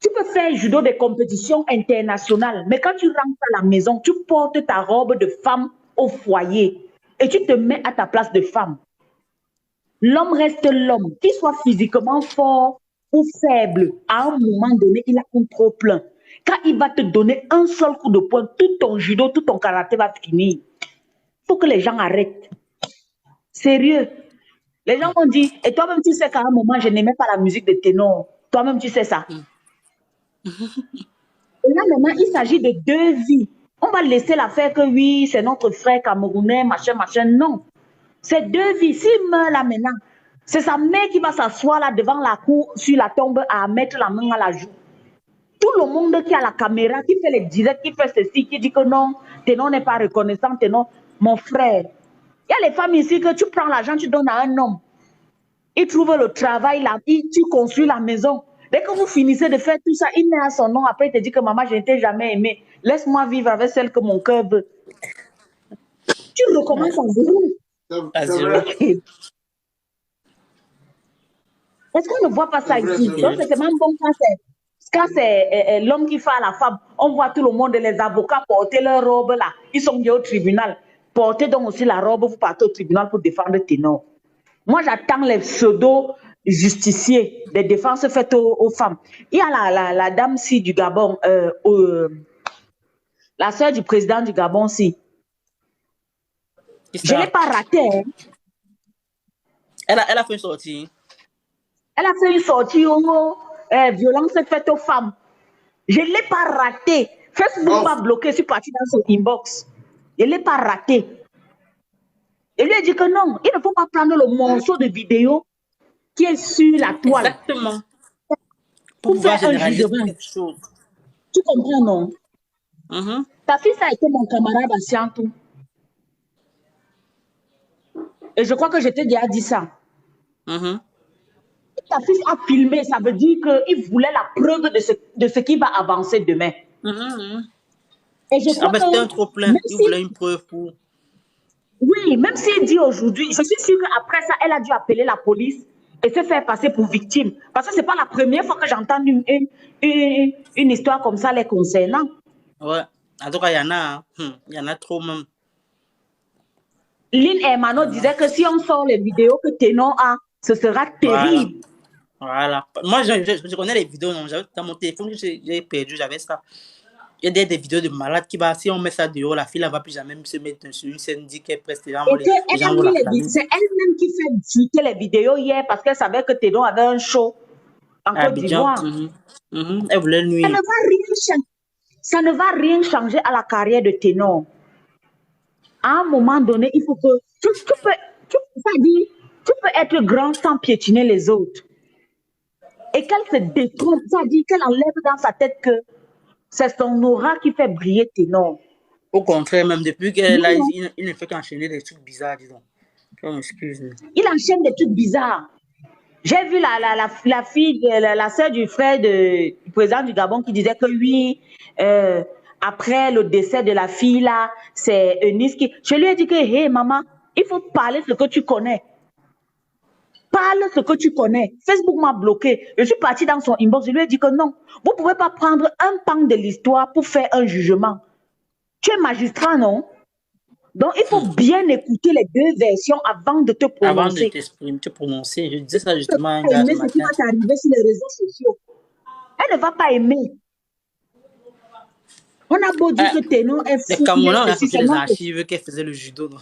Tu peux faire judo des compétitions internationales, mais quand tu rentres à la maison, tu portes ta robe de femme au foyer et tu te mets à ta place de femme. L'homme reste l'homme, qu'il soit physiquement fort ou faible. À un moment donné, il a un trop plein. Quand il va te donner un seul coup de poing, tout ton judo, tout ton karaté va finir. Il faut que les gens arrêtent. Sérieux. Les gens vont dire, et toi-même tu sais qu'à un moment, je n'aimais pas la musique de Ténor. Toi-même tu sais ça. Et là maintenant, il s'agit de deux vies. On va laisser l'affaire que oui, c'est notre frère camerounais, machin. Non. C'est deux vies. S'il meurt là maintenant, c'est sa mère qui va s'asseoir là devant la cour, sur la tombe, à mettre la main à la joue. Tout le monde qui a la caméra, qui fait les directs, qui fait ceci, qui dit que non, Ténor n'est pas reconnaissant, Ténor, mon frère. Il y a les femmes ici que tu prends l'argent, tu donnes à un homme. Il trouve le travail là, tu construis la maison. Dès que vous finissez de faire tout ça, il met à son nom. Après, il te dit que maman, je ne t'ai jamais aimé. Laisse-moi vivre avec celle que mon cœur veut. Tu recommences à zéro. À zéro. Est-ce qu'on ne voit pas ça ici? Donc, c'est même bon français. Quand c'est l'homme qui fait à la femme, on voit tout le monde, les avocats porter leur robe là. Ils sont bien au tribunal. Portez donc aussi la robe, vous partez au tribunal pour défendre Ténor. Moi, j'attends les pseudo-justiciers, des défenses faites aux femmes. Il y a la dame-ci du Gabon, la sœur du président du Gabon, si. Je ne l'ai pas raté. Hein. Elle a fait une sortie. Elle a fait une sortie violence faite aux femmes. Je ne l'ai pas raté. Facebook m'a bloqué, je suis partie dans son inbox. Je ne l'ai pas raté. Et lui a dit que non, il ne faut pas prendre le morceau de vidéo qui est sur la toile. Exactement. Pour faire un jugement. Tu comprends, non? Ta fille, ça a été mon camarade à Siantou. Et je crois que je t'ai déjà dit ça. Ta fille a filmé, ça veut dire qu'il voulait la preuve de ce qui va avancer demain. Et je crois que c'était un trop plein, il voulait une preuve pour... Oui, même s'il dit aujourd'hui, je suis sûre qu'après ça, elle a dû appeler la police et se faire passer pour victime. Parce que ce n'est pas la première fois que j'entends une histoire comme ça les concernant. Ouais, en tout cas, il y en a. Hein. Il y en a trop même. Lynn Hermano disait que si on sort les vidéos que Ténor a, ce sera terrible. Voilà. Moi, je connais les vidéos. Non, dans mon téléphone, j'ai perdu, j'avais ça. Il y a des vidéos de malades qui va, si on met ça dehors, la fille ne va plus jamais se mettre sur une scène, dit qu'elle presse les gens. C'est elle-même qui fait fuiter les vidéos hier parce qu'elle savait que Ténor avait un show en Côte d'Ivoire. Elle voulait nuire. Ça ne va rien changer à la carrière de Ténor. À un moment donné, il faut que tu peux être grand sans piétiner les autres. Et qu'elle se détrompe, ça dit qu'elle enlève dans sa tête que c'est son aura qui fait briller Ténor. Au contraire, même depuis qu'elle a, il ne fait qu'enchaîner des trucs bizarres, disons. Excuse-moi. Il enchaîne des trucs bizarres. J'ai vu la fille, la sœur du frère du président du Gabon qui disait que oui, après le décès de la fille là, c'est Eunice qui... Je lui ai dit que, hé maman, il faut parler ce que tu connais. Parle ce que tu connais. Facebook m'a bloqué. Je suis partie dans son inbox. Je lui ai dit que non. Vous ne pouvez pas prendre un pan de l'histoire pour faire un jugement. Tu es magistrat, non? Donc, il faut bien écouter les deux versions avant de te prononcer. Avant de t'exprimer, te prononcer. Je disais ça justement à un gars ce qui va t'arriver sur les réseaux sociaux. Elle ne va pas aimer. On a beau dire que Ténor est fou. Les Camerounais, on a sorti les archives qu'elle faisait le judo. Non?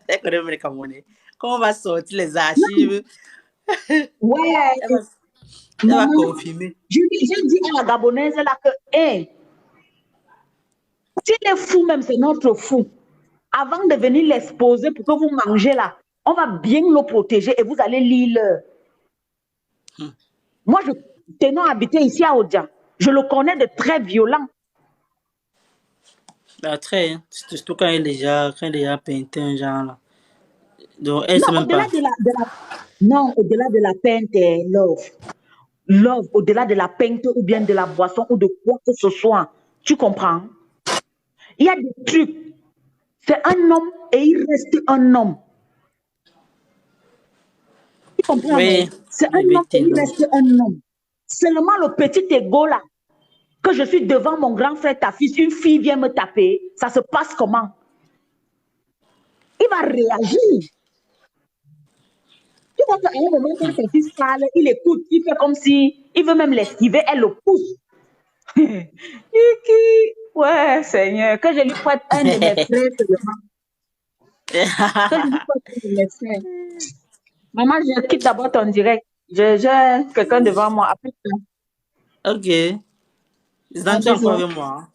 Elle connaît même les Camerounais. Comment on va sortir les archives? Ouais. Elle va confirmer. J'ai dit à la Gabonaise là que, hé, s'il est fou même, c'est notre fou. Avant de venir l'exposer pour que vous mangez là, on va bien le protéger et vous allez lire. Moi, Ténor habitait ici à Odia. Je le connais de très violent. Très, hein. Surtout quand il est déjà peinté un genre là. Donc, elle sait même pas. Non, au-delà de la peinte, love. Love, au-delà de la peinte ou bien de la boisson ou de quoi que ce soit. Tu comprends? Il y a des trucs. C'est un homme et il reste un homme. Tu comprends? Oui. C'est un homme et il reste un homme. Seulement le petit égo là, que je suis devant mon grand frère, ta fille, une fille vient me taper, ça se passe comment? Il va réagir. Tu vois qu'à un moment, quand sa fille parle, il écoute, il fait comme si, il veut même l'esquiver, elle le pousse. Ouais, Seigneur, que je lui prête un de mes frères seulement. Que je lui prête un de mes frères. Maman, je quitte d'abord ton direct. J'ai quelqu'un devant moi. Après ça. Ok. C'est encore avec moi.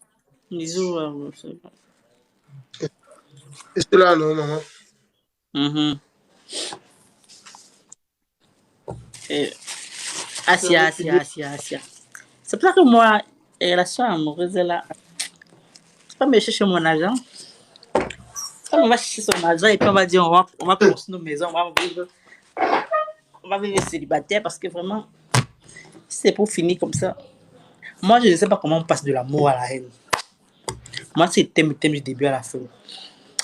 Bisous. C'est là, non, maman. Asia. C'est pour ça que moi, relation amoureuse là, c'est pas me chercher mon agent. On va chercher son agent et puis on va dire on va construire nos maisons, on va vivre célibataire parce que vraiment, c'est pour finir comme ça. Moi, je ne sais pas comment on passe de l'amour à la haine. Moi, c'est le thème du début à la fin.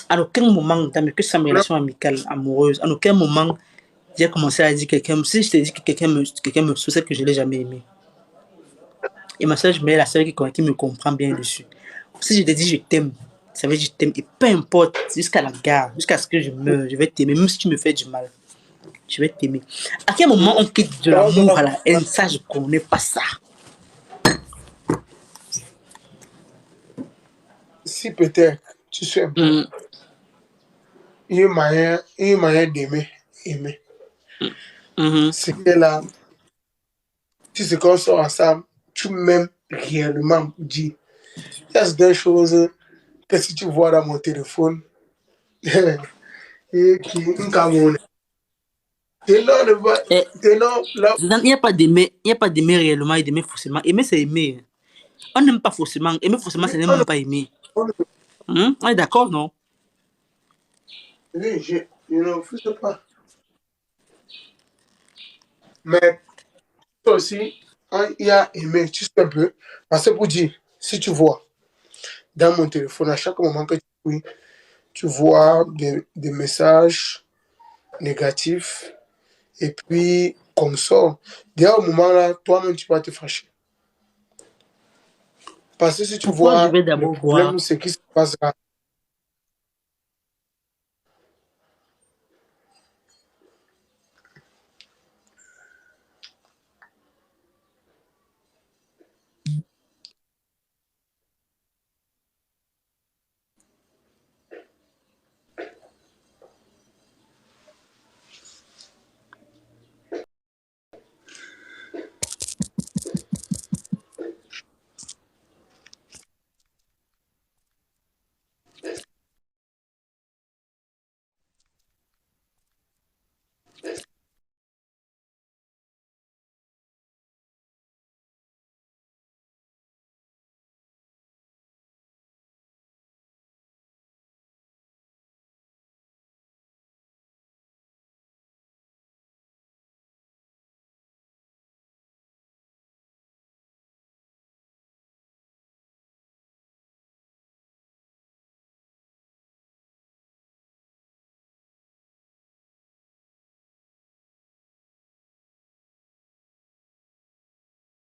À aucun moment, que ça mes relations amicales, amoureuses, à aucun moment, j'ai commencé à dire quelqu'un, si je te dis que quelqu'un me soucie, c'est que je ne l'ai jamais aimé. Et ma soeur, je mets la soeur qui me comprend bien dessus. Si je te dis je t'aime, ça veut dire je t'aime. Et peu importe, jusqu'à la gare, jusqu'à ce que je meure, je vais t'aimer. Même si tu me fais du mal, je vais t'aimer. À quel moment on quitte de l'amour à la haine? Ça, je connais pas ça. Si peut-être, tu sais, il y a un moyen d'aimer. C'est que là, si c'est qu'on sort ensemble, tu m'aimes réellement pour dire. Il y a des choses que si tu vois dans mon téléphone, et qui est un Camerounais. Il n'y a pas d'aimer réellement et d'aimer forcément. Aimer, c'est aimer. On n'aime pas forcément. Aimer forcément, c'est même pas aimer. On est d'accord, non? Oui, je ne sais pas. Mais toi aussi, il y a aimé, tu sais un peu. Parce que pour dire, si tu vois dans mon téléphone, à chaque moment que tu vois des messages négatifs, et puis comme ça, dès un moment là, toi-même, tu vas te fâcher. Parce que si tu vois le problème, c'est qui se passe là.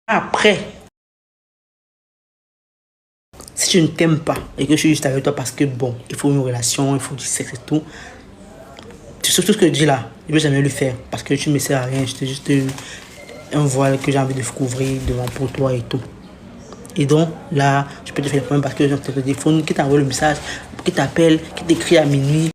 Après, si tu ne t'aimes pas et que je suis juste avec toi parce que bon, il faut une relation, il faut du sexe et tout, tout ce que je dis là, je ne vais jamais le faire parce que tu ne me sers à rien, j'étais juste un voile que j'ai envie de couvrir devant pour toi et tout. Et donc là, je peux te faire le problème parce que j'ai ton téléphone qui t'envoie le message, qui t'appelle, qui t'écrit à minuit.